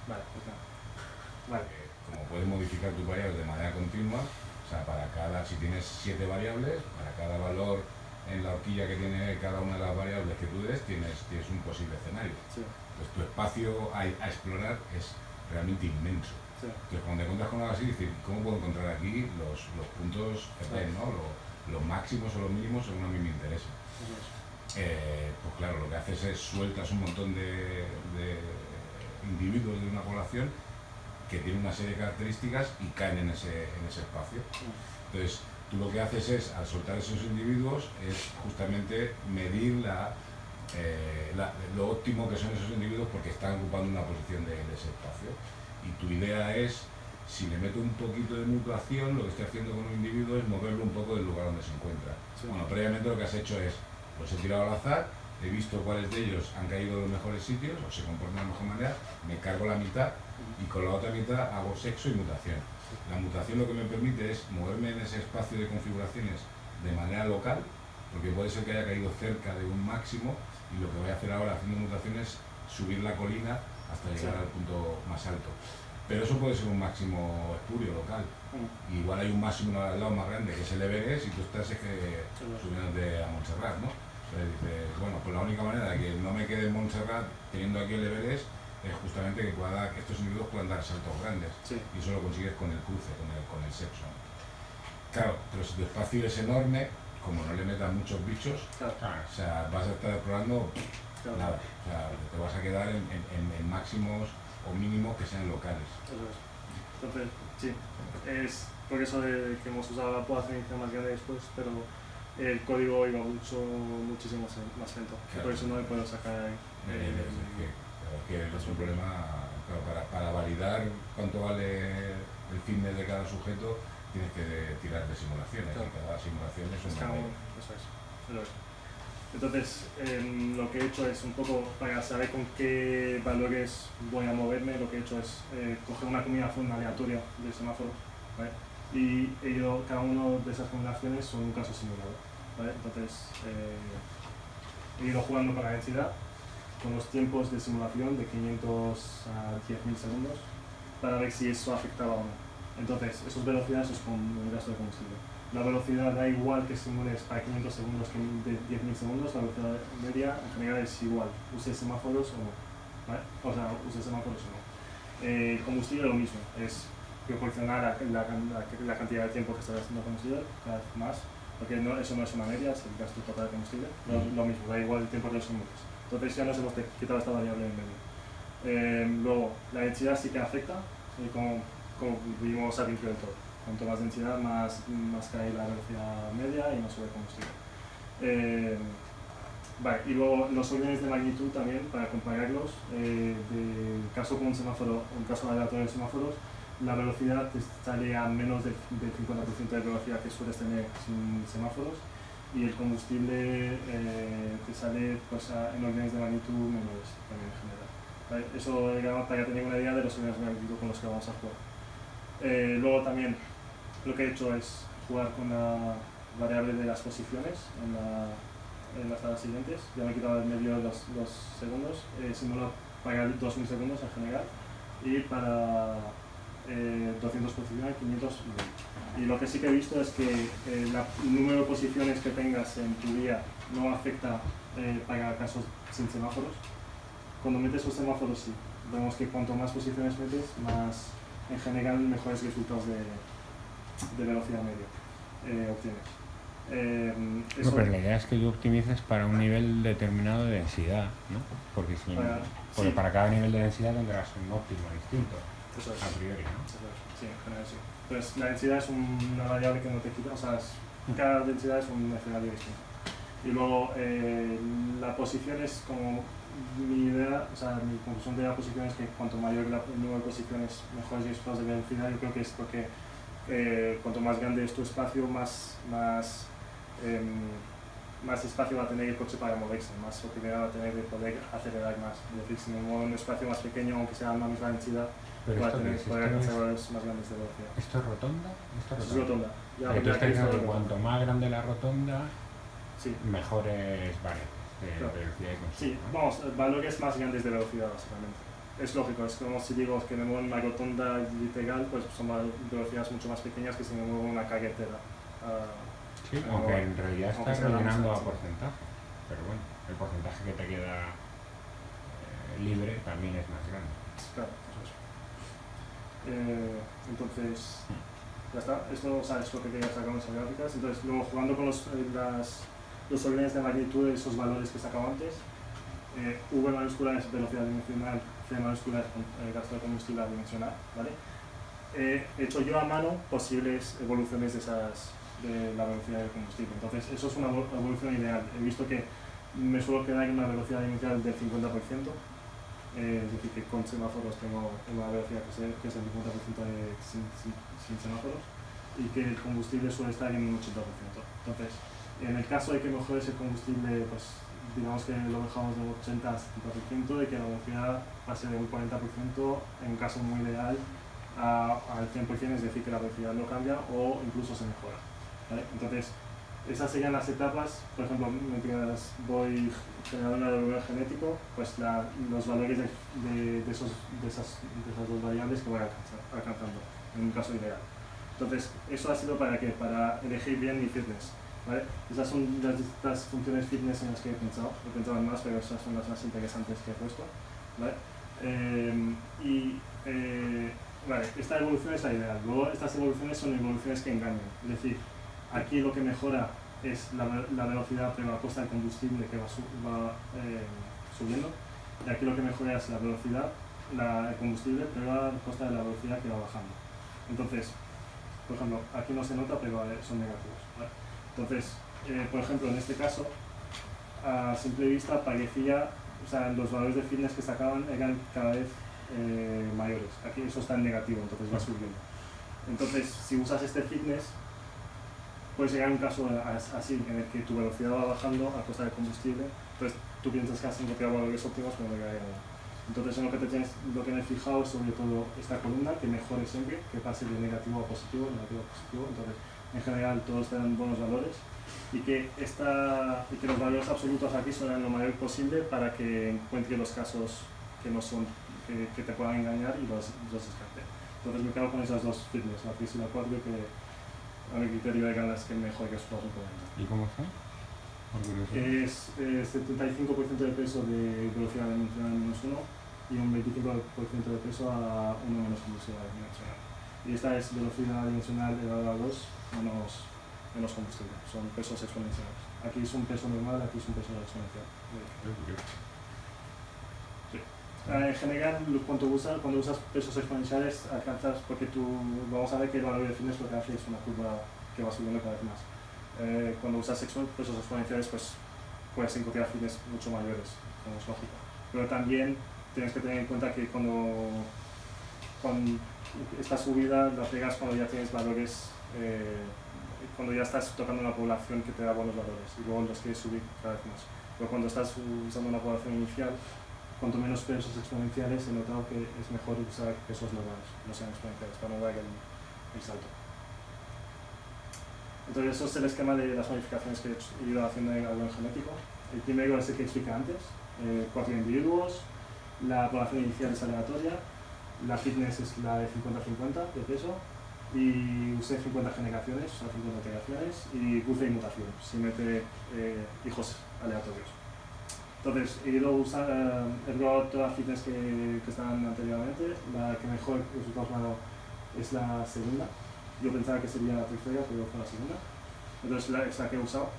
Vale, pues nada. Vale. Como puedes modificar tus variables de manera continua, o sea, si tienes 7 variables, para cada valor en la horquilla que tiene cada una de las variables que tú des, tienes un posible escenario. Sí. Entonces tu espacio a explorar es realmente inmenso. Sí. Entonces cuando te encuentras con algo así, dices, ¿cómo puedo encontrar aquí los puntos FP, ¿no? Los máximos o los mínimos según a mí me interesa? Pues claro, lo que haces es sueltas un montón de individuos de una población que tienen una serie de características y caen en ese espacio. Entonces, tú lo que haces es, al soltar esos individuos, es justamente medir lo óptimo que son esos individuos porque están ocupando una posición de ese espacio. Y tu idea es, si le meto un poquito de mutuación, lo que estoy haciendo con un individuo es moverlo un poco del lugar donde se encuentra. Sí. Bueno, previamente lo que has hecho es, los he tirado al azar, he visto cuáles de ellos han caído en los mejores sitios o se comportan de la mejor manera, me cargo la mitad y con la otra mitad hago sexo y mutación. La mutación lo que me permite es moverme en ese espacio de configuraciones de manera local, porque puede ser que haya caído cerca de un máximo y lo que voy a hacer ahora haciendo mutaciones es subir la colina hasta llegar al punto más alto. Pero eso puede ser un máximo espurio local. Igual hay un máximo al lado más grande que es el Everest y tú estás subiéndote a Montserrat, ¿no? Entonces dices, bueno, pues la única manera de que no me quede en Montserrat teniendo aquí el Everest es justamente que estos individuos puedan dar saltos grandes. Sí. Y eso lo consigues con el cruce, con el sexo. Claro, pero si tu espacio es enorme, como no le metas muchos bichos, Claro. o sea, vas a estar explorando nada. O sea, te vas a quedar en máximos o mínimos que sean locales. Eso es. Entonces, sí, es por eso de que hemos usado la población inicial más grande después, pero el código iba muchísimo más lento. Claro. Por eso no le puedo sacar que es un problema, claro, para validar cuánto vale el fitness de cada sujeto, tienes que tirar de simulaciones, claro. Y cada simulación es un Eso es. Entonces, lo que he hecho es un poco, para saber con qué valores voy a moverme, lo que he hecho es coger una combinación aleatoria de semáforos, ¿vale? Y cada uno de esas combinaciones son un caso simulado, ¿vale? Entonces, he ido jugando con la densidad, con los tiempos de simulación de 500 a 10.000 segundos, para ver si eso afectaba o no. Entonces, esas velocidades es con el gasto de combustible. La velocidad da igual que simules para 500 segundos que de 10.000 segundos, la velocidad media en general es igual, use semáforos o no, ¿vale? O sea, use semáforos o no. El combustible lo mismo, es proporcionar la cantidad de tiempo que estás haciendo combustible cada vez más, porque eso no es una media, es el gasto total de combustible, lo mismo, da igual el tiempo que lo simules. Entonces ya nos hemos quitado esta variable en medio. Luego, la densidad sí que afecta, como vimos al principio del todo. Cuanto más densidad, más cae la velocidad media y más sube el combustible. Vale, y luego los órdenes de magnitud también, para compararlos, del caso con un semáforo, un caso aleatorio de semáforos, la velocidad te sale a menos del 50% de velocidad que sueles tener sin semáforos, y el combustible te sale pues, en órdenes de magnitud menores también en general. ¿Vale? Eso digamos, para tener una idea de los órdenes de magnitud con los que vamos a jugar. Luego también lo que he hecho es jugar con la variable de las posiciones en las tablas siguientes. Ya me he quitado en medio los segundos, simulo para 2000 segundos en general y para 200 posiciones, 500 y lo que sí que he visto es que el número de posiciones que tengas en tu día no afecta para casos sin semáforos. Cuando metes los semáforos sí, vemos que cuanto más posiciones metes, más en general mejores resultados de velocidad media obtienes. No, pero la idea es que tú optimices para un nivel determinado de densidad, ¿no? Porque para cada nivel de densidad tendrás un óptimo distinto, eso es. A priori, ¿no? Sí, en general sí. Pues la densidad es una variable que no te quita, o sea, cada densidad es un escenario distinto. Y luego la posición es como mi idea, o sea, mi conclusión de la posición es que cuanto mayor el número de posiciones, mejores resultados de velocidad. Yo creo que es porque cuanto más grande es tu espacio, más espacio va a tener el coche para moverse, más oportunidad va a tener de poder acelerar más. Es decir, si me muevo en un espacio más pequeño, aunque sea la misma densidad, va a poder alcanzar valores más grandes de velocidad. ¿Esto es rotonda? Eso es rotonda. Entonces, que cuanto más grande la rotonda, sí, mejores variables de velocidad y consumo. Sí, vamos, valores más grandes de velocidad, básicamente. es lógico, es como si digo que me muevo en una rotonda literal, pues son velocidades mucho más pequeñas que si me muevo en una carretera. Sí, aunque en realidad aunque estás sea la rellenando misma, a sí. porcentaje, pero bueno, el porcentaje que te queda libre también es más grande. Claro, eso es. Entonces, ya está. Esto, o sea, es lo que quería sacar con esas gráficas. Entonces, luego jugando con los órdenes de magnitud de esos valores que sacaba antes, V mayúscula es velocidad dimensional, C mayúscula es gasto de combustible dimensional, ¿vale? He hecho yo a mano posibles evoluciones de la velocidad del combustible. Entonces, eso es una evolución ideal. He visto que me suelo quedar en una velocidad inicial del 50%, es decir, que con semáforos tengo una velocidad que es el 50% sin semáforos, y que el combustible suele estar en un 80%. Entonces, en el caso de que mejores el combustible, pues digamos que lo dejamos de 80 a 70%, de que la velocidad pase de un 40%, en un caso muy ideal, al 100%, es decir, que la velocidad no cambia o incluso se mejora, ¿vale? Entonces, esas serían las etapas. Por ejemplo, mientras voy generando un árbol genético, pues los valores de esas dos variables que voy alcanzando, en un caso ideal. Entonces, eso ha sido ¿para qué? Para elegir bien mi fitness, ¿vale? Esas son las funciones fitness en las que he pensado en más, pero esas son las más interesantes que he puesto, ¿vale? Vale, esta evolución es la ideal. Luego, estas evoluciones son evoluciones que engañan, es decir, aquí lo que mejora es la velocidad, pero a costa del combustible que va subiendo, y aquí lo que mejora es la velocidad, el combustible, pero a costa de la velocidad que va bajando. Entonces, por ejemplo, aquí no se nota, pero son negativos, ¿vale? Entonces, por ejemplo, en este caso, a simple vista parecía, o sea, los valores de fitness que sacaban eran cada vez mayores. Aquí eso está en negativo, entonces va subiendo. Entonces, si usas este fitness, puedes llegar a un caso así, en el que tu velocidad va bajando a costa del combustible, entonces tú piensas que has encontrado valores óptimos cuando no llegaría nada. Entonces, en lo que me he fijado es sobre todo esta columna, que mejore siempre, que pase de negativo a positivo, entonces en general todos te dan buenos valores, y que los valores absolutos aquí son lo mayor posible para que encuentre los casos que no son, que te puedan engañar y los descarte. Entonces me quedo con esas dos fitness, la 3 y la 4, que a mi criterio eran las que mejor resultados me pueden dar. ¿Y cómo son? Es 75% de peso de velocidad dimensional -1 y un 25% de peso a 1 menos velocidad dimensional. Y esta es velocidad dimensional elevada a 2 menos combustible, son pesos exponenciales. Aquí es un peso normal, aquí es un peso exponencial. Sí. En general, cuando usas pesos exponenciales alcanzas, porque vamos a ver que el valor de fitness lo que hace es una curva que va subiendo cada vez más. Cuando usas pesos exponenciales, pues puedes encontrar fitness mucho mayores, como es lógico. Pero también tienes que tener en cuenta que cuando esta subida la pegas cuando ya tienes valores, cuando ya estás tocando una población que te da buenos valores y luego los quieres subir cada vez más. Pero cuando estás usando una población inicial, cuanto menos pesos exponenciales, he notado que es mejor usar pesos normales, no sean exponenciales, para no dar el salto. Entonces, eso es el esquema de las modificaciones que he ido haciendo en árbol genético. El primero es el que expliqué antes, 4 individuos, la población inicial es aleatoria, la fitness es la de 50-50 de peso, y usé 50 generaciones, o sea, 50 integraciones, y cruce y mutación, si mete hijos aleatorios. Entonces, he probado todas las fitness que estaban anteriormente. La que mejor resultados me ha dado es la segunda. Yo pensaba que sería la tercera, pero fue la segunda. Entonces, es la que he usado.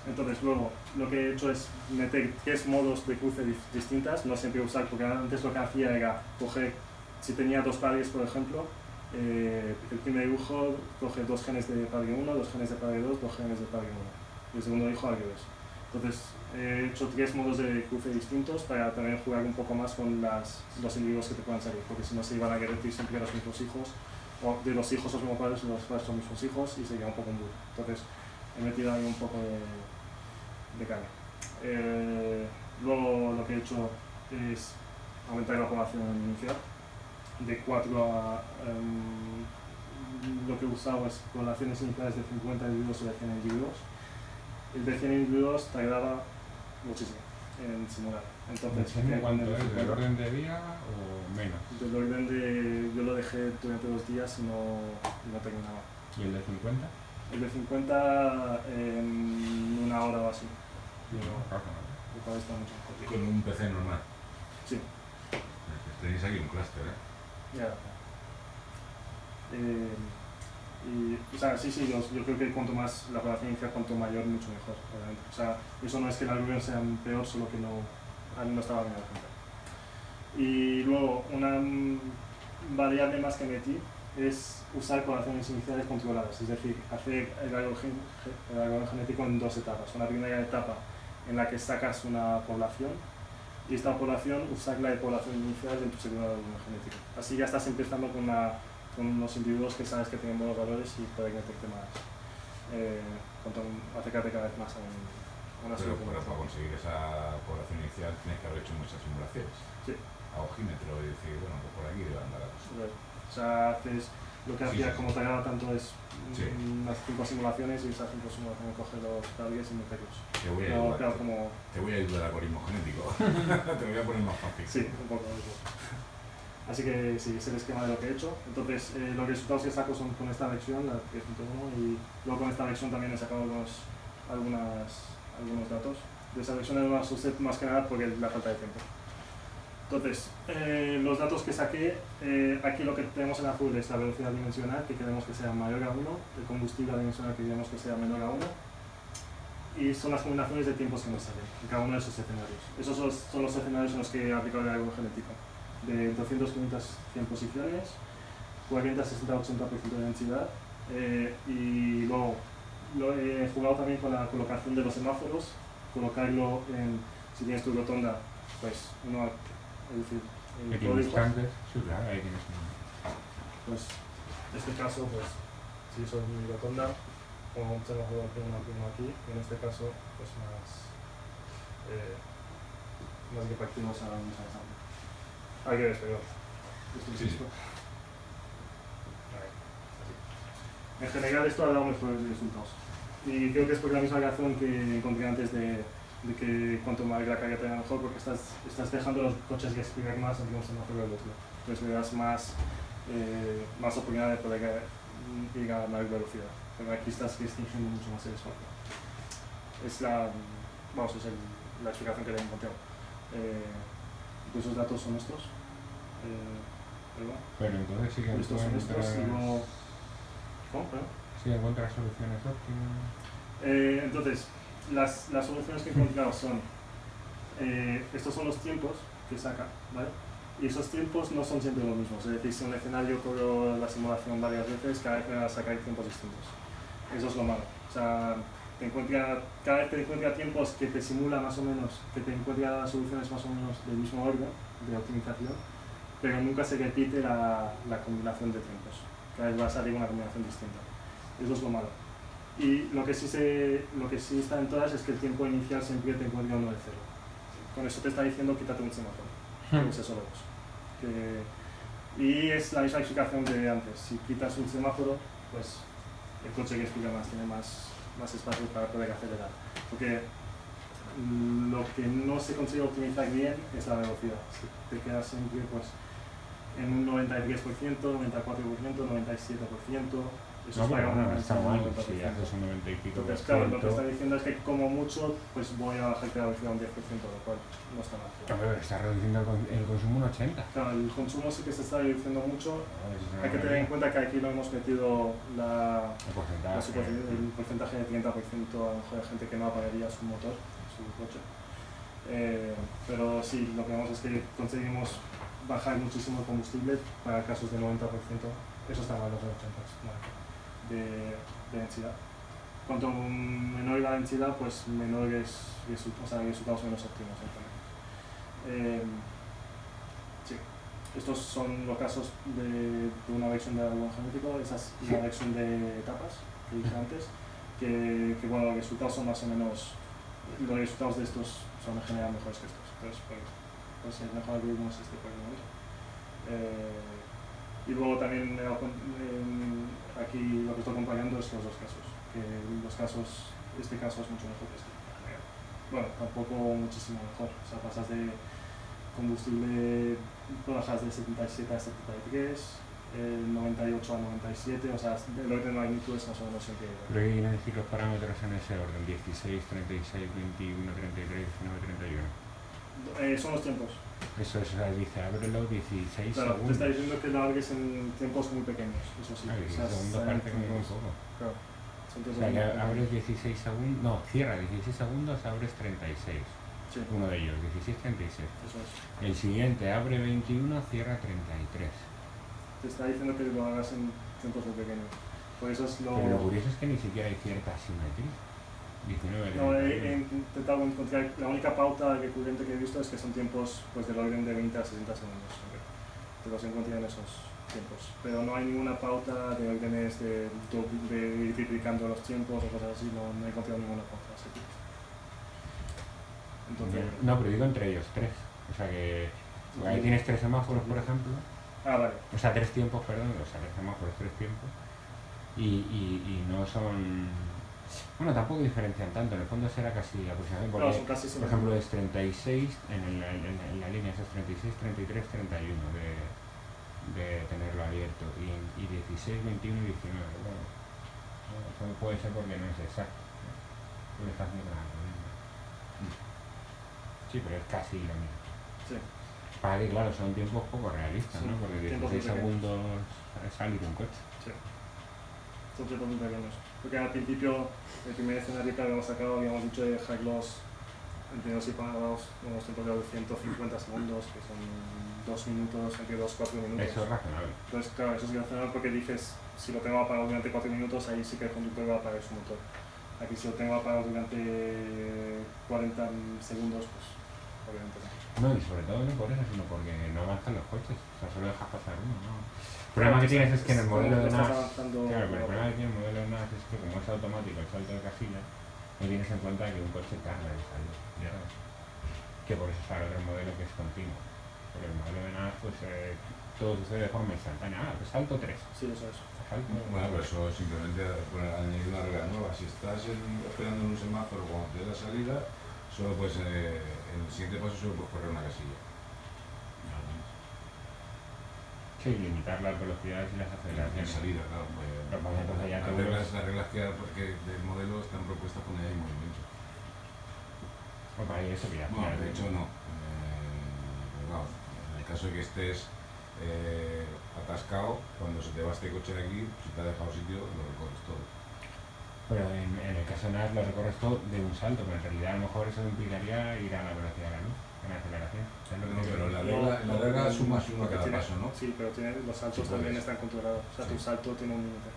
Entonces, luego, lo que he hecho es meter 3 modos de cruce distintas. No siempre usar, porque antes lo que hacía era coger, si tenía 2 padres, por ejemplo, el primer dibujo coge 2 genes de padre 1, 2 genes de padre 2, 2 genes de padre 1. Y el segundo hijo al revés. Entonces, he hecho 3 modos de cruce distintos para también jugar un poco más con los individuos que te puedan salir, porque si no se iban a repetir siempre los mismos hijos, o de los hijos los mismos padres y los padres los mismos hijos, y sería un poco un bull. Entonces, he metido ahí un poco de caña. Luego, lo que he hecho es aumentar la población inicial de 4 a... lo que he usado es poblaciones iniciales de 50 individuos o de 100 individuos. El de 100 individuos tardaba muchísimo. en simular. Entonces, ¿Cuánto es? ¿Del orden de día o menos? Del orden de... Yo lo dejé durante 2 días y no terminaba. ¿Y el de 50? El de 50 en 1 hora o así. Lo cual está mucho mejor. Con un PC normal. Sí. Tenéis aquí un clúster, ¿eh? Ya. O sea, sí, yo creo que cuanto más la población inicial, cuanto mayor, mucho mejor, obviamente. O sea, eso no es que el algoritmo sea peor, solo que no estaba bien a cuenta. Y luego, una variable más que metí es usar poblaciones iniciales controladas, es decir, hacer el algoritmo genético en 2 etapas. Una primera etapa en la que sacas una población y esta población usarla de población inicial en tu segundo algoritmo genético. Así ya estás empezando con unos individuos que sabes que tienen buenos valores y pueden meterte más, acercarte cada vez más a una solución. Pero para conseguir esa población inicial tienes que haber hecho muchas simulaciones. Sí. A ojímetro y decir, bueno, pues por aquí debe andar la cosa. O sea, haces lo que hacía, como tardaba tanto, es unas 5 simulaciones y esas 5 simulaciones coger los targets y meterlos. Te voy a ayudar al algoritmo genético. Te voy a poner más fácil. Sí, un poco eso. Así que sí, es el esquema de lo que he hecho. Entonces, los resultados que saco son con esta versión, la 3.1, y luego con esta versión también he sacado algunos datos. De esa versión no las usé más que nada porque la falta de tiempo. Entonces, los datos que saqué, aquí lo que tenemos en azul es la velocidad dimensional, que queremos que sea mayor a 1, el combustible dimensional que queremos que sea menor a 1, y son las combinaciones de tiempos que nos salen en cada uno de esos escenarios. Esos son los escenarios en los que he aplicado el algoritmo genético. De 200, 500, 100 posiciones, 40, 60, 80% de densidad, y luego lo he jugado también con la colocación de los semáforos, colocarlo en, si tienes tu rotonda, pues uno, es decir, equidistantes, sí, claro, ahí tienes pues en este caso, pues si soy mi rotonda, pongo un semáforo aquí, uno aquí, y en este caso, pues más repartidos a la misma distancia. Hay que despegar. Esto. En general esto ha dado mejores resultados. Y creo que es por la misma razón que encontré antes de que cuanto más la carga tenga mejor, porque estás dejando los coches respirar más entre un semáforo y el otro. Entonces le das más oportunidad de poder ir a mayor velocidad. Pero aquí estás restringiendo mucho más el espacio. Es la explicación que le he encontrado. Esos datos son estos. Pero entonces sí que ¿Cómo? Sí encuentras soluciones óptimas. Entonces, las soluciones que he encontrado son estos son los tiempos que saca, ¿vale? Y esos tiempos no son siempre los mismos, es decir, si un escenario corro la simulación varias veces, cada vez me va a sacar tiempos distintos. Eso es lo malo. O sea, cada vez te encuentra tiempos que te simula más o menos, que te encuentra soluciones más o menos del mismo orden de optimización, pero nunca se repite la combinación de tiempos. Cada vez va a salir una combinación distinta. Eso es lo malo. Y lo que sí está en todas es que el tiempo inicial siempre te encuentra uno de 0. Con eso te está diciendo quítate un semáforo, no uses solo 2. Y es la misma explicación de antes. Si quitas un semáforo, pues el coche que explica más, tiene más espacio para poder acelerar. Porque lo que no se consigue optimizar bien es la velocidad. Si te quedas siempre pues, en un 93%, 94%, 97%, eso es para un está mal, si haces un 90 y pico. Entonces, claro, lo que está diciendo es que como mucho, pues voy a bajar la velocidad un 10%, lo cual no está mal. Pero está reduciendo el consumo un 80%. Claro, el consumo sí que se está reduciendo mucho. Hay que tener en cuenta que aquí lo hemos metido el porcentaje de 30% a lo mejor de gente que no apagaría su motor, su coche. Pero sí, lo que vemos es que conseguimos bajar muchísimo el combustible para casos de 90%. Eso está mal, los 80%. Bueno. De densidad. Cuanto menor la densidad, pues menores resultados menos óptimos. Sí. Estos son los casos de una versión de algoritmo genético, esa es la versión de etapas que dije antes, que bueno, los resultados son más o menos, los resultados de estos son en general mejores que estos. Entonces, pues el mejor algoritmo es este por el momento. Y luego también aquí lo que estoy acompañando es los dos casos, que este caso es mucho mejor que este. bueno, tampoco muchísimo mejor. O sea, pasas de combustible, bajas de 77 a 73, 98 a 97, o sea, el orden de magnitud es más o menos el que... Pero hay que decir los parámetros en ese orden, 16, 36, 21, 33, 19, 31. Son los tiempos. Eso es, o sea, dice, ábrelo 16 Claro, te segundos. está diciendo que lo abres en tiempos muy pequeños, eso sí. Ay, O sea, segundos parece que muy poco. Claro. Son O tiempos sea, muy que pequeños. abres 16 segundos, no, cierra 16 segundos, abres 36. Sí, Uno de ellos, 16, 36. eso es. El siguiente abre 21, cierra 33. Te está diciendo que lo hagas en tiempos muy pequeños. Por eso es lo... Pero lo curioso es que ni siquiera hay cierta asimetría. 19, No, 31. he intentado encontrar, la única pauta recurrente que he visto es que son tiempos pues, del orden de 20 a 60 segundos. Te los encuentran en esos tiempos. Pero no hay ninguna pauta de órdenes de ir triplicando los tiempos o cosas así, no he encontrado ninguna pauta así. Entonces, No, pero digo entre ellos, tres. O sea que ahí tienes tres semáforos, por ejemplo. vale. O sea, tres tiempos, perdón. O sea, tres semáforos, tres tiempos. Y no son... Bueno, tampoco diferencian tanto. En el fondo será casi aproximadamente. Porque, No, son casi por ejemplo, es 36, en la línea es 36, 33, 31 de tenerlo abierto. Y 16, 21 y 19. Bueno, eso puede ser porque no es exacto. Porque está haciendo la misma. Sí, pero es casi lo mismo. Sí. Vale, claro, son tiempos poco realistas, Sí, ¿no? Porque tiempos 16 muy pequeños. segundos salir un coche. Sí. Son tiempos muy pequeños. Porque al principio, el primer escenario que habíamos sacado, habíamos dicho de dejar los enteros y parados unos tiempos de 150 segundos, que son 2 minutos, entre 2 y 4 minutos. Eso es razonable. Entonces, claro, eso es razonable porque dices, si lo tengo apagado durante 4 minutos, ahí sí que el conductor va a apagar su motor. Aquí si lo tengo apagado durante 40 segundos, pues obviamente no. No, y sobre todo no por eso, sino porque no avanzan los coches. O sea, solo dejas pasar uno, ¿no? El problema que tienes es que en el modelo de NAS... Claro, pero el problema que tiene el modelo de NAS es que como es automático el salto de casilla, no tienes en cuenta que un coche tarda en salir. Que por eso sale otro modelo que es continuo. Pero el modelo de NAS, pues todo sucede de forma instantánea. Ah, pues salto 3. Sí, eso es. Bueno, pero eso simplemente añadir una regla nueva. Si estás esperando en un semáforo cuando te da salida, solo puedes, en el siguiente paso solo puedes correr una casilla. Sí, limitar las velocidades y las En aceleraciones. salida, claro. Pues, Pero vamos, entonces ya las te reglas que porque del modelo están propuestas con el movimiento. Pues para eso que ya... No, de hecho no. Pero claro, en el caso de que estés atascado, cuando se te va este coche de aquí, si te ha dejado sitio, lo recorres todo. Pero en el caso de NAS lo recorres todo de un salto, pero en realidad a lo mejor eso implicaría ir a la velocidad de la luz, en la aceleración. ¿Sabes lo que No, te pero digo? la regla sumas uno a Porque cada tiene- paso, ¿no? Sí, pero los saltos Sí, también puedes. están controlados. O sea, tu Sí. salto tiene un límite.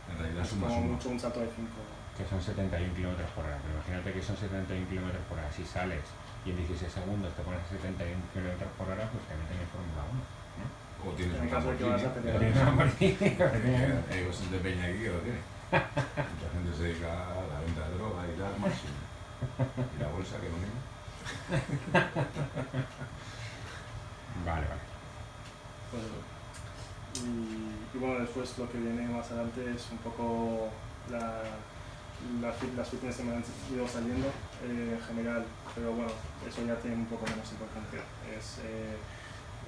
En realidad Es sumas como uno. mucho un salto de 5. Que son 71 km por hora, pero imagínate que son 71 km por hora. Si sales y en 16 segundos te pones a 71 km por hora, pues te meten en Fórmula 1, ¿no? O tienes En un caso de que vas a Lamborghini. tener- Tienes una Lamborghini. Hay bastante peña aquí que lo tiene. Mucha gente se dedica a la venta de droga y armas y la bolsa que no tiene. Vale. Pues eso. Y bueno, después lo que viene más adelante es un poco las fitness que me han ido saliendo en general, pero bueno, eso ya tiene un poco menos importancia. Es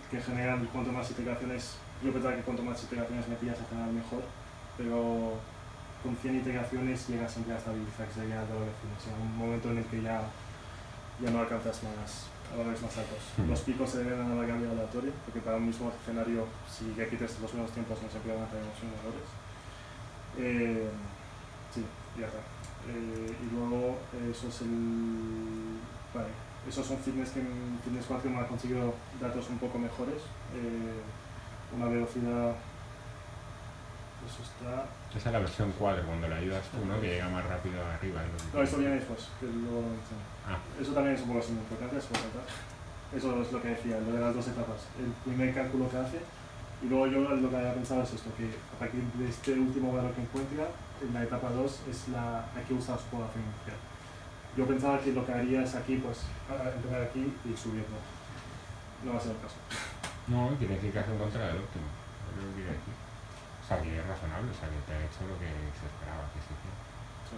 que en general, cuanto más iteraciones, yo pensaba que cuanto más iteraciones metías al final mejor, pero con 100 iteraciones llegas siempre a estabilizarse ya de velocidad, o sea, un momento en el que ya no alcanzas a valores más altos. Los picos se deben a la variable aleatoria, porque para un mismo escenario, si repites los mismos tiempos, no siempre van a tener los mismos valores. Sí, ya está. Y luego, eso es vale, esos son fitness que en Fitness 4 me han conseguido datos un poco mejores. Una velocidad... Eso está... Esa es la versión 4, cuando la ayudas tú, ¿no? Que llega más rápido arriba. No, eso viene después, que luego lo menciono. Ah. Eso también es un poco sin importancia, se puede saltar. Eso es lo que decía, lo de las dos etapas. El primer cálculo que hace, y luego yo lo que había pensado es esto, que a partir de este último valor que encuentra, en la etapa 2 es hay que usar su población inicial. Yo pensaba que lo que haría es aquí, pues, empezar aquí y ir subiendo. No va a ser el caso. No, quiere decir que has encontrado el óptimo. Es lo que quiere decir. O sea, que es razonable, o sea, que te ha hecho lo que se esperaba que se hiciera. Sí.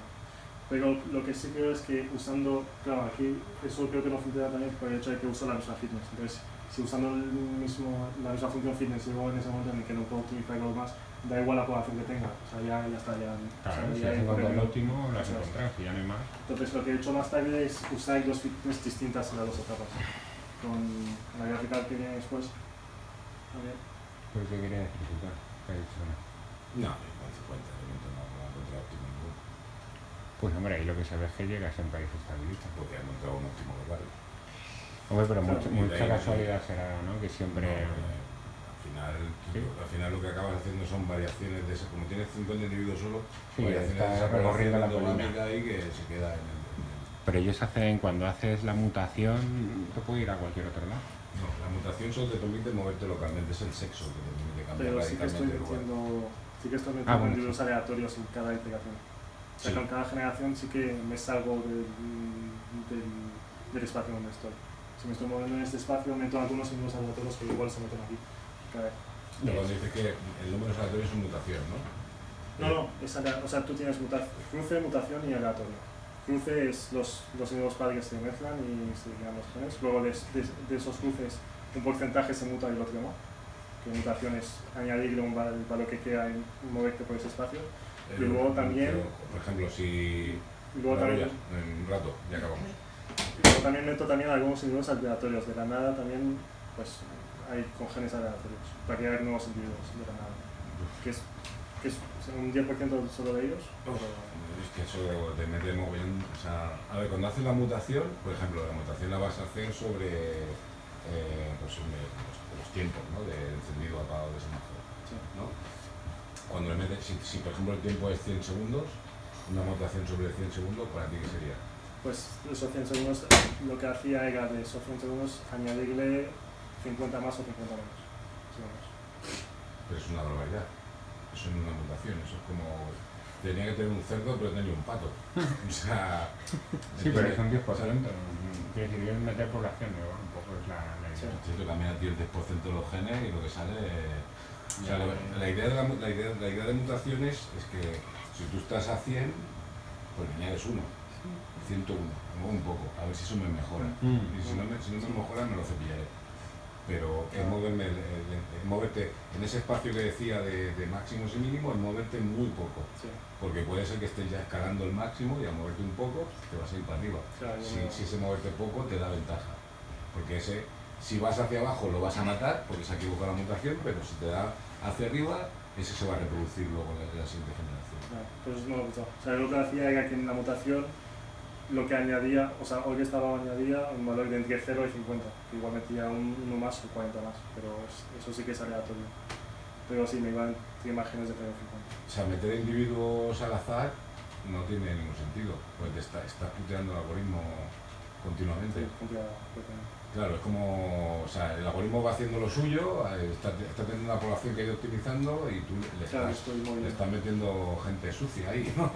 Pero lo que sí creo es que usando, claro, aquí eso creo que no funciona también por el hecho de que uso la misma fitness. Entonces, si usando la misma función fitness y luego en ese momento en el que no puedo optimizar algo más, da igual la población que tenga, o sea, ya está, ya. Claro, o sea, si ya has he encontrado el corregido. óptimo, lo has encontrado, si ya no hay más. Entonces, lo que he hecho más tarde es usar dos fitness distintas en las dos etapas. Con la gráfica que viene después. A ver. ¿Pero qué quería decir? ¿Qué ha dicho? No, con 50 elementos no ha encontrado óptimo ninguno. Pues hombre, ahí lo que se ve es que llega siempre y se estabiliza. Porque ha encontrado un óptimo global. Hombre, pero Claro, mucha casualidad será, ¿no? Que siempre... Al final lo que acabas haciendo son variaciones de eso. Como tienes 50 individuos solo, Sí, variaciones de está esa recorriendo la endogámica ahí que se queda en el... Pero ellos hacen, cuando haces la mutación, te puede ir a cualquier otro lado. No, la mutación solo te permite moverte localmente, es el sexo que te permite cambiar Pero sí que estoy radicalmente el lugar. metiendo bueno, individuos sí. aleatorios en cada iteración. O sea, Sí. con cada generación sí que me salgo del espacio donde estoy. Si me estoy moviendo en este espacio, meto algunos individuos aleatorios que igual se meten aquí. Cada vez. No, cuando dices que el número aleatorio es mutación, ¿no? No, o sea, tú tienes cruce, mutación y aleatorio. Cruce es los individuos padres se mezclan y se crean los genes. Luego de esos cruces, un porcentaje se muta y el otro no. Que mutación es añadirle un valor que queda en moverte por ese espacio. Y luego también... Pero, por ejemplo, si... Y luego también, en un rato, ya acabamos. y luego también meto también algunos individuos aleatorios. De la nada también, pues, hay con genes aleatorios para crear nuevos individuos de la nada. Que es un 10% solo de ellos. Es que eso te mete mogollón. O sea, a ver, cuando haces la mutación, por ejemplo, la mutación la vas a hacer sobre los tiempos, ¿no? De encendido, apagado de semáforo, Sí. ¿no? Cuando le metes, si por ejemplo el tiempo es 100 segundos, una mutación sobre 100 segundos, ¿para ti qué sería? Pues esos 100 segundos, lo que hacía era de esos 100 segundos añadirle 50 más o 50 menos segundos. Pero es una barbaridad. Eso no es una mutación, eso es como... Tenía que tener un cerdo, pero tenía un pato. O sea... Sí, pero es un 10%. O sea, Quiere decir, es meter población, ¿no? Un poco es la idea. si tú cambias el 10% de los genes y lo que sale... O sea, la idea de mutaciones es que si tú estás a 100, pues le añades 1, 101, luego un poco, a ver si eso me mejora. Y si no me mejora, me lo cepillaré. Pero es moverte en ese espacio que decía de máximos y mínimos, es moverte muy poco. Sí. Porque puede ser que estés ya escalando el máximo y al moverte un poco te vas a ir para arriba. Claro, Si ese moverte poco te da ventaja. Porque si vas hacia abajo lo vas a matar porque se ha equivocado la mutación, pero si te da hacia arriba, ese se va a reproducir luego en la siguiente generación. Claro, pues no lo he pensado. O sea, lo que hacía era que en la mutación lo que añadía, o sea, hoy que estaba añadía un valor de entre 0 y 50, que igual metía uno más o 40 más, pero eso sí que es aleatorio. Pero sí, me iban entre imágenes de 0 y 50. O sea, meter individuos al azar no tiene ningún sentido, porque te estás puteando el algoritmo continuamente. Claro, es como, o sea, el algoritmo va haciendo lo suyo, está teniendo una población que ha ido optimizando y tú le estás metiendo gente sucia ahí, ¿no?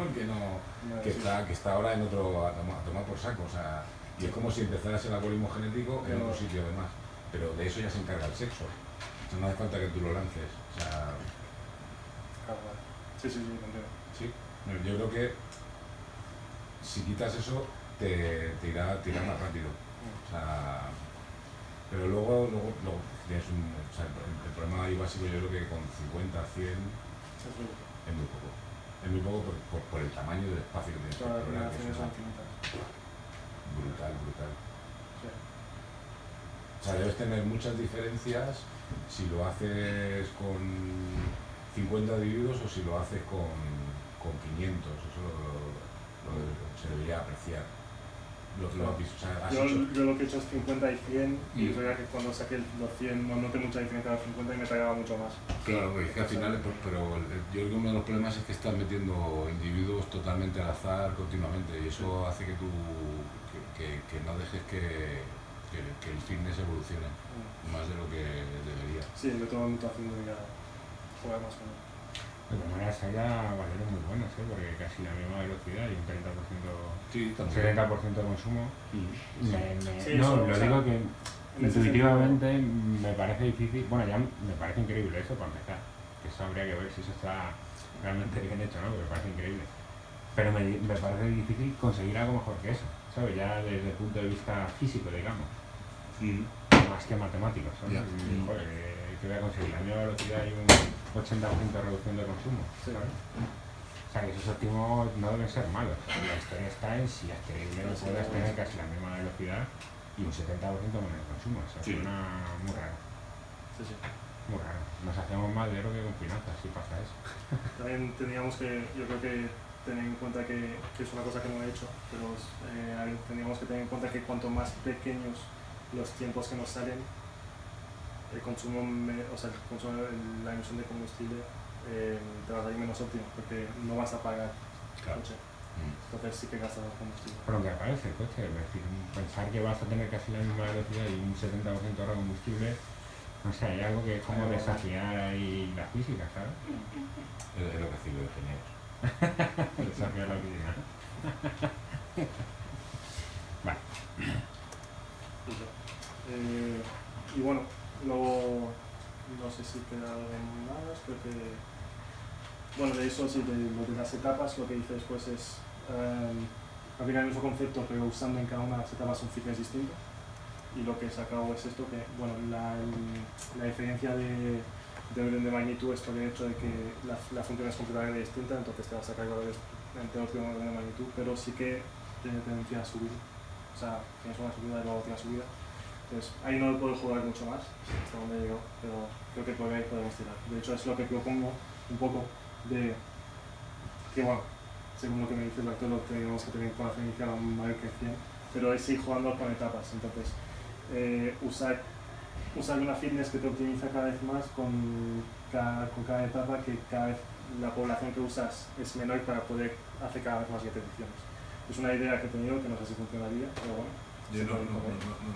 Que está ahora en otro, a tomar por saco, o sea, y es como si empezaras el algoritmo genético en otro sitio además, pero de eso ya se encarga el sexo, o sea, no hace falta que tú lo lances, o sea... Sí, entiendo. Sí, yo creo que si quitas eso te irá más rápido. O sea, pero luego tienes o sea, el problema ahí básico yo creo que con 50, 100 es muy poco. Es muy poco por el tamaño del espacio que tienes que explorar. Brutal. Sí. O sea, debes tener muchas diferencias si lo haces con 50 individuos o si lo haces con 500. Eso se debería apreciar. Yo lo que he hecho es 50 y 100 y es verdad que cuando saqué los 100 no noté mucha diferencia a los 50 y me tragaba mucho más. Claro, es que al final, pero yo creo que uno de los problemas es que estás metiendo individuos totalmente al azar continuamente y eso hace que tú que no dejes que el fitness evolucione más de lo que debería. Sí, yo tengo mutación de jugar más con él. De todas maneras, hay valores muy buenos, porque casi la misma velocidad y un 30%, un 70% de consumo. Lo digo que intuitivamente me parece difícil, bueno, ya me parece increíble eso para empezar, que eso habría que ver si eso está realmente bien hecho, ¿no? Porque me parece increíble. pero me parece difícil conseguir algo mejor que eso, ¿sabes? Ya desde el punto de vista físico, digamos, más que matemático, ¿sabes? Y, joder, ¿qué voy a conseguir? A la misma velocidad hay un 80% de reducción de consumo, ¿sabes? O sea, que esos óptimos no deben ser malos. La historia está en si es creíble que puedas tener casi la misma velocidad y un 70% menos de consumo. O sea, suena muy raro. Sí. Muy raro. Nos hacemos más de lo que con finanzas si pasa eso. También teníamos que, yo creo que tener en cuenta que es una cosa que no he hecho, pero teníamos que tener en cuenta que cuanto más pequeños los tiempos que nos salen, el consumo, la emisión de combustible te va a salir menos óptimo, porque no vas a pagar el coche. Entonces sí que gastas más combustible. Pero que aparece el coche, es decir, pensar que vas a tener casi la misma velocidad y un 70% de combustible, no sé, hay algo que es como desafiar ahí la física, ¿sabes? Es lo que hacen los ingenieros. Desafiar la física. Vale. Y bueno, luego no sé si queda algo más, creo que bueno, de eso sí, de lo de las etapas, lo que hice después es aplicar el mismo concepto, pero usando en cada una de las etapas un fitness distinto. Y lo que he sacado es esto, que bueno, la diferencia de orden de magnitud es por el hecho de que la función es completamente distinta, entonces te vas a sacar valores entre otro orden de magnitud, pero sí que tiene tendencia a subir. O sea, tienes una subida y luego otra subida. Entonces, ahí no puedo jugar mucho más, hasta donde he llegado, pero creo que por ahí podemos tirar. De hecho, es lo que propongo un poco de que, bueno, según lo que me dice el doctor, lo tenemos que tener con la inicial mayor que 100, pero es ir jugando con etapas. Entonces, usar una fitness que te optimiza cada vez más con cada etapa, que cada vez la población que usas es menor para poder hacer cada vez más repeticiones. Es una idea que he tenido que no sé si funcionaría, pero bueno. Yo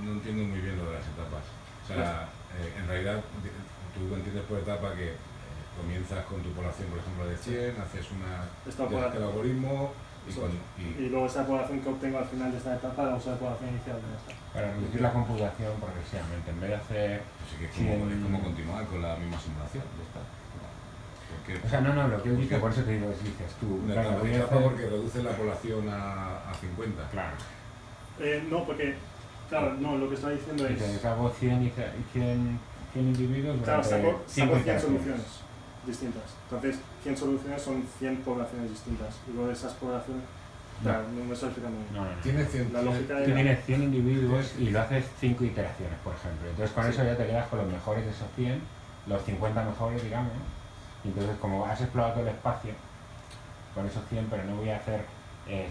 no entiendo muy bien lo de las etapas. O sea, en realidad tú entiendes por etapa que comienzas con tu población, por ejemplo, de 100, haces el algoritmo y luego esa población que obtengo al final de esta etapa la uso de población inicial de esta. Para reducir la computación progresivamente, en vez de hacer... Pues es como continuar con la misma simulación, ya está. O sea, no, lo que él dice, por eso te digo, dices tú... Una etapa porque reduce la población a 50. Claro. No, porque, claro, no, lo que está diciendo es... Dices, hago 100 individuos... Claro, saco 100 soluciones distintas. Entonces, 100 soluciones son 100 poblaciones distintas. Y luego de esas poblaciones... Claro, no me estoy explicando bien. No. Tienes 100, la lógica tú tienes 100 individuos y lo haces 5 iteraciones, por ejemplo. Entonces, con eso ya te quedas con los mejores de esos 100, los 50 mejores, digamos. Y entonces, como has explorado todo el espacio con esos 100, pero no voy a hacer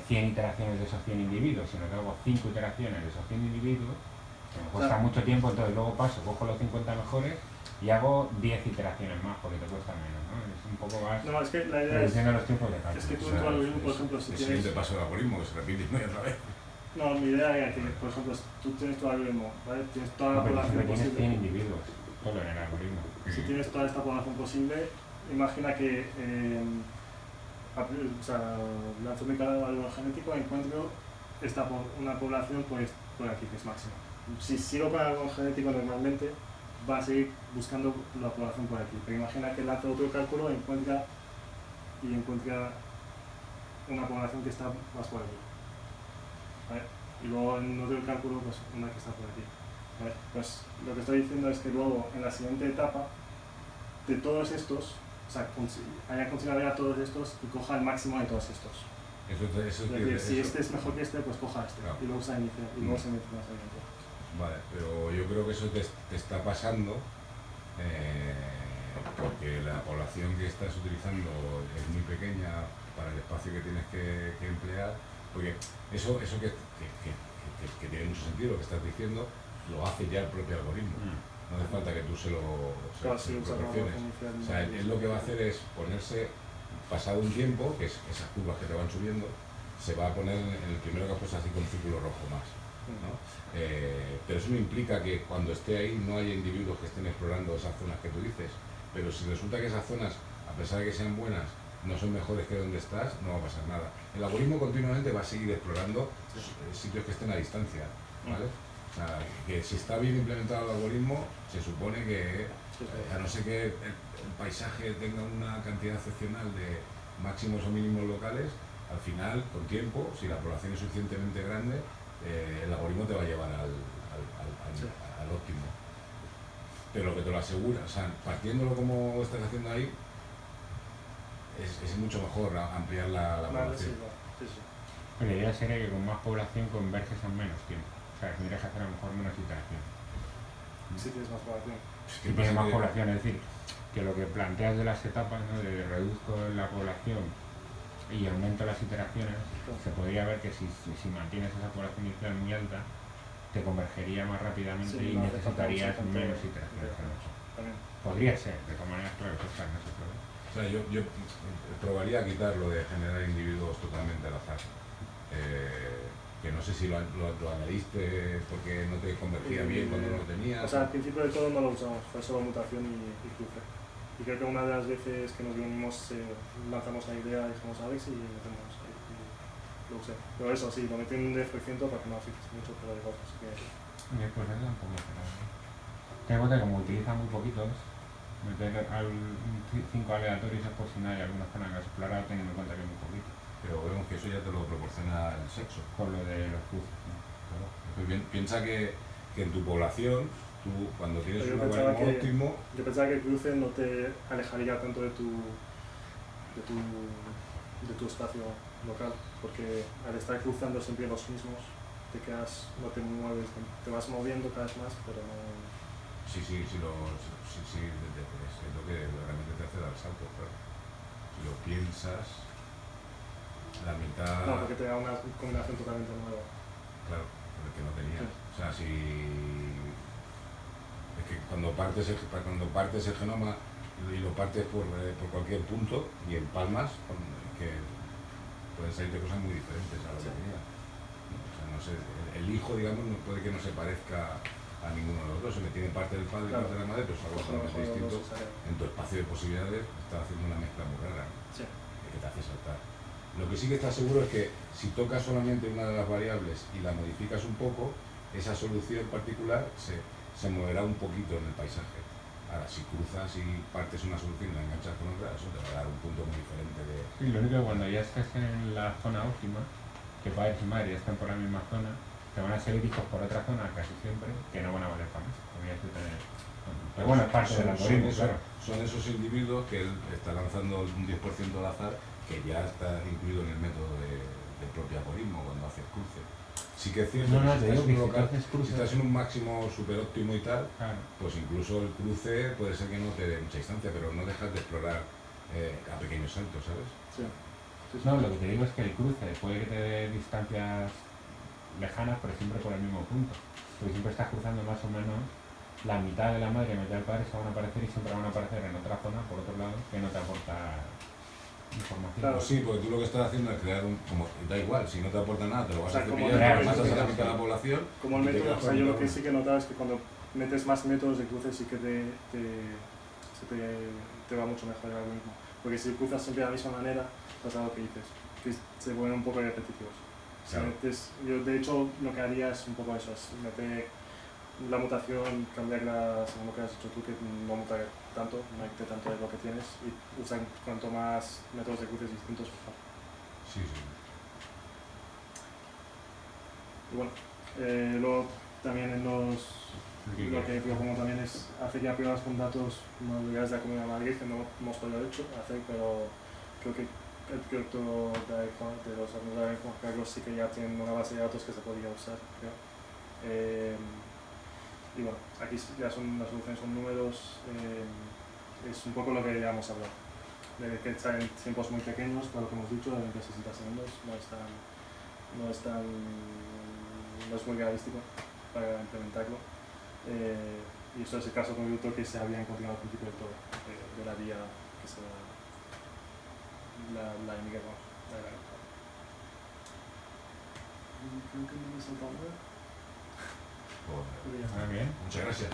100 iteraciones de esos 100 individuos, sino que hago 5 iteraciones de esos 100 individuos, que me cuesta mucho tiempo, entonces luego cojo los 50 mejores y hago 10 iteraciones más porque te cuesta menos, ¿no? Es un poco más... No, es que la idea reduciendo los tiempos de cálculo. Es que tú en tu algoritmo, por ejemplo, si el tienes... siguiente paso del algoritmo que se repite una y otra vez. No, mi idea era que, por ejemplo, tú tienes tu algoritmo, ¿vale? Tienes toda la población tienes posible. 100 individuos, solo en el algoritmo. Si tienes toda esta población posible, imagina que lanzo mi árbol genético y encuentro una población pues, por aquí, que es máxima. Si sigo con el árbol genético normalmente, va a seguir buscando la población por aquí. Pero imagina que lanzo otro cálculo y encuentra una población que está más por aquí. ¿Vale? Y luego en otro cálculo, pues una que está por aquí. ¿Vale? Pues lo que estoy diciendo es que luego en la siguiente etapa, de todos estos, o sea, haya considerado a todos estos y coja el máximo de todos estos. Eso es decir, si este es mejor que este, pues coja este. Claro. Y luego se inicia, y luego se mete más adelante. Vale, pero yo creo que eso te está pasando porque la población que estás utilizando es muy pequeña para el espacio que tienes que emplear, porque eso que tiene mucho sentido lo que estás diciendo, lo hace ya el propio algoritmo. No hace falta que tú se lo proporciones. O sea, él lo que va a hacer es ponerse, pasado un tiempo, que es esas curvas que te van subiendo, se va a poner en el primero que has puesto así con un círculo rojo más, ¿no? Pero eso no implica que cuando esté ahí no haya individuos que estén explorando esas zonas que tú dices, pero si resulta que esas zonas, a pesar de que sean buenas, no son mejores que donde estás, no va a pasar nada. El algoritmo continuamente va a seguir explorando sitios que estén a distancia, ¿vale? O sea, que si está bien implementado el algoritmo, se supone que, a no ser que el paisaje tenga una cantidad excepcional de máximos o mínimos locales, al final, con tiempo, si la población es suficientemente grande, el algoritmo te va a llevar Sí. al óptimo. Pero lo que te lo asegura, o sea, partiéndolo como estás haciendo ahí, es mucho mejor ampliar la Vale, sí, población. vale. Sí, sí. Pero la idea sería que con más población converges en menos tiempo. O sea, tendrías que hacer a lo mejor menos iteraciones. Sí tienes más población. Si tienes más población, es decir, que lo que planteas de las etapas, ¿no? De reduzco la población y aumento las iteraciones, Claro. se podría ver que si mantienes esa población inicial muy alta, te convergería más rápidamente Sí, y no hace falta necesitarías mucho menos tanto iteraciones. también. Podría ser, de todas maneras, claro, eso está, no se puede. O sea, yo probaría a quitarlo de generar individuos totalmente al azar. Que no sé si lo añadiste porque no te convergía bien cuando no lo tenías. O sea, al principio de todo no lo usamos, fue solo mutación y cruce. Y creo que una de las veces que nos reunimos lanzamos la idea, dijimos a Alex y metemos ahí. Y lo usé. Pero eso sí, lo metí en un 10% para que no afectes mucho, pero de cosas. Así que... Pues eso tampoco será. Ten en cuenta que como utiliza muy poquitos, meter 5 aleatorios es por si no hay alguna zona que has explorado, teniendo en cuenta que es muy poquito. Pero vemos que eso ya te lo proporciona el sexo. Con lo de los cruces, ¿no? Claro. Pues piensa que en tu población, tú cuando tienes Pero un yo pensaba algoritmo óptimo, Yo pensaba que el cruce no te alejaría tanto de tu espacio local, porque al estar cruzando siempre los mismos, no te mueves, te vas moviendo cada vez más, pero no... sí, es lo que realmente te hace dar saltos, claro. Si lo piensas, la mitad... No, porque te da una combinación totalmente nueva. Claro, porque no tenías. Sí. O sea, si... Es que cuando partes el genoma y lo partes por cualquier punto y empalmas, que pueden salirte cosas muy diferentes a lo que tenías. O sea, no sé, el hijo, digamos, puede que no se parezca a ninguno de los dos, se le tiene parte del padre y parte de la madre, pero es algo totalmente distinto. En tu espacio de posibilidades estás haciendo una mezcla muy rara, Sí. que te hace saltar. Lo que sí que estás seguro es que si tocas solamente una de las variables y la modificas un poco, esa solución particular se moverá un poquito en el paisaje. Ahora, si cruzas y partes una solución y la enganchas con otra, eso te va a dar un punto muy diferente de... Sí, lo único que cuando ya estés en la zona óptima, que padres y madres ya están por la misma zona, te van a salir hijos por otra zona casi siempre que no van a valer para más. Pero bueno, es parte del algoritmo, claro. Son esos individuos que él está lanzando un 10% al azar, que ya está incluido en el método del propio algoritmo cuando haces cruce. Sí que es cierto que si estás en un máximo super óptimo y tal, claro, pues incluso el cruce puede ser que no te dé mucha distancia, pero no dejas de explorar a pequeños saltos, ¿sabes? Sí. No, lo que te digo es que el cruce puede que te dé distancias lejanas, pero siempre por el mismo punto. Porque siempre estás cruzando más o menos la mitad de la madre y la mitad del padre se van a aparecer y siempre van a aparecer en otra zona, por otro lado, que no te aporta información. Claro. Pues sí, porque tú lo que estás haciendo es crear da igual, si no te aporta nada, te lo vas a como cepillar, el vas a método, hacer la mitad de la población. Como el y te método, quedas o sea, con yo el lo que método. sí que he notado es que cuando metes más métodos de cruce sí que te va mucho mejor el algoritmo. Porque si cruzas siempre de la misma manera, pasa lo que dices, que se vuelven un poco repetitivos. Claro. Yo de hecho lo que haría es un poco eso, es meter la mutación, cambiarla según lo que has hecho tú, que no mutar tanto, no hay que tanto de lo que tienes y usar cuanto más métodos de cruces distintos mejor. Sí. Y bueno, luego también lo que propongo también es hacer ya pruebas con datos modulares de la Comunidad de Madrid, que no hemos podido hacer, pero creo que el proyecto de los alumnos de Juan Carlos sí que ya tienen una base de datos que se podría usar, creo. Y bueno, aquí ya las soluciones son números, es un poco lo que ya hemos hablado, de que está en tiempos muy pequeños, por lo que hemos dicho, de 20 a 60 segundos, no es muy realístico para implementarlo. Y eso es el caso concreto que se había encontrado al principio de todo, de la vía que se la emigramos. Creo que no me he saltado nada. Joder. Pero ya está. Bien. Muchas gracias.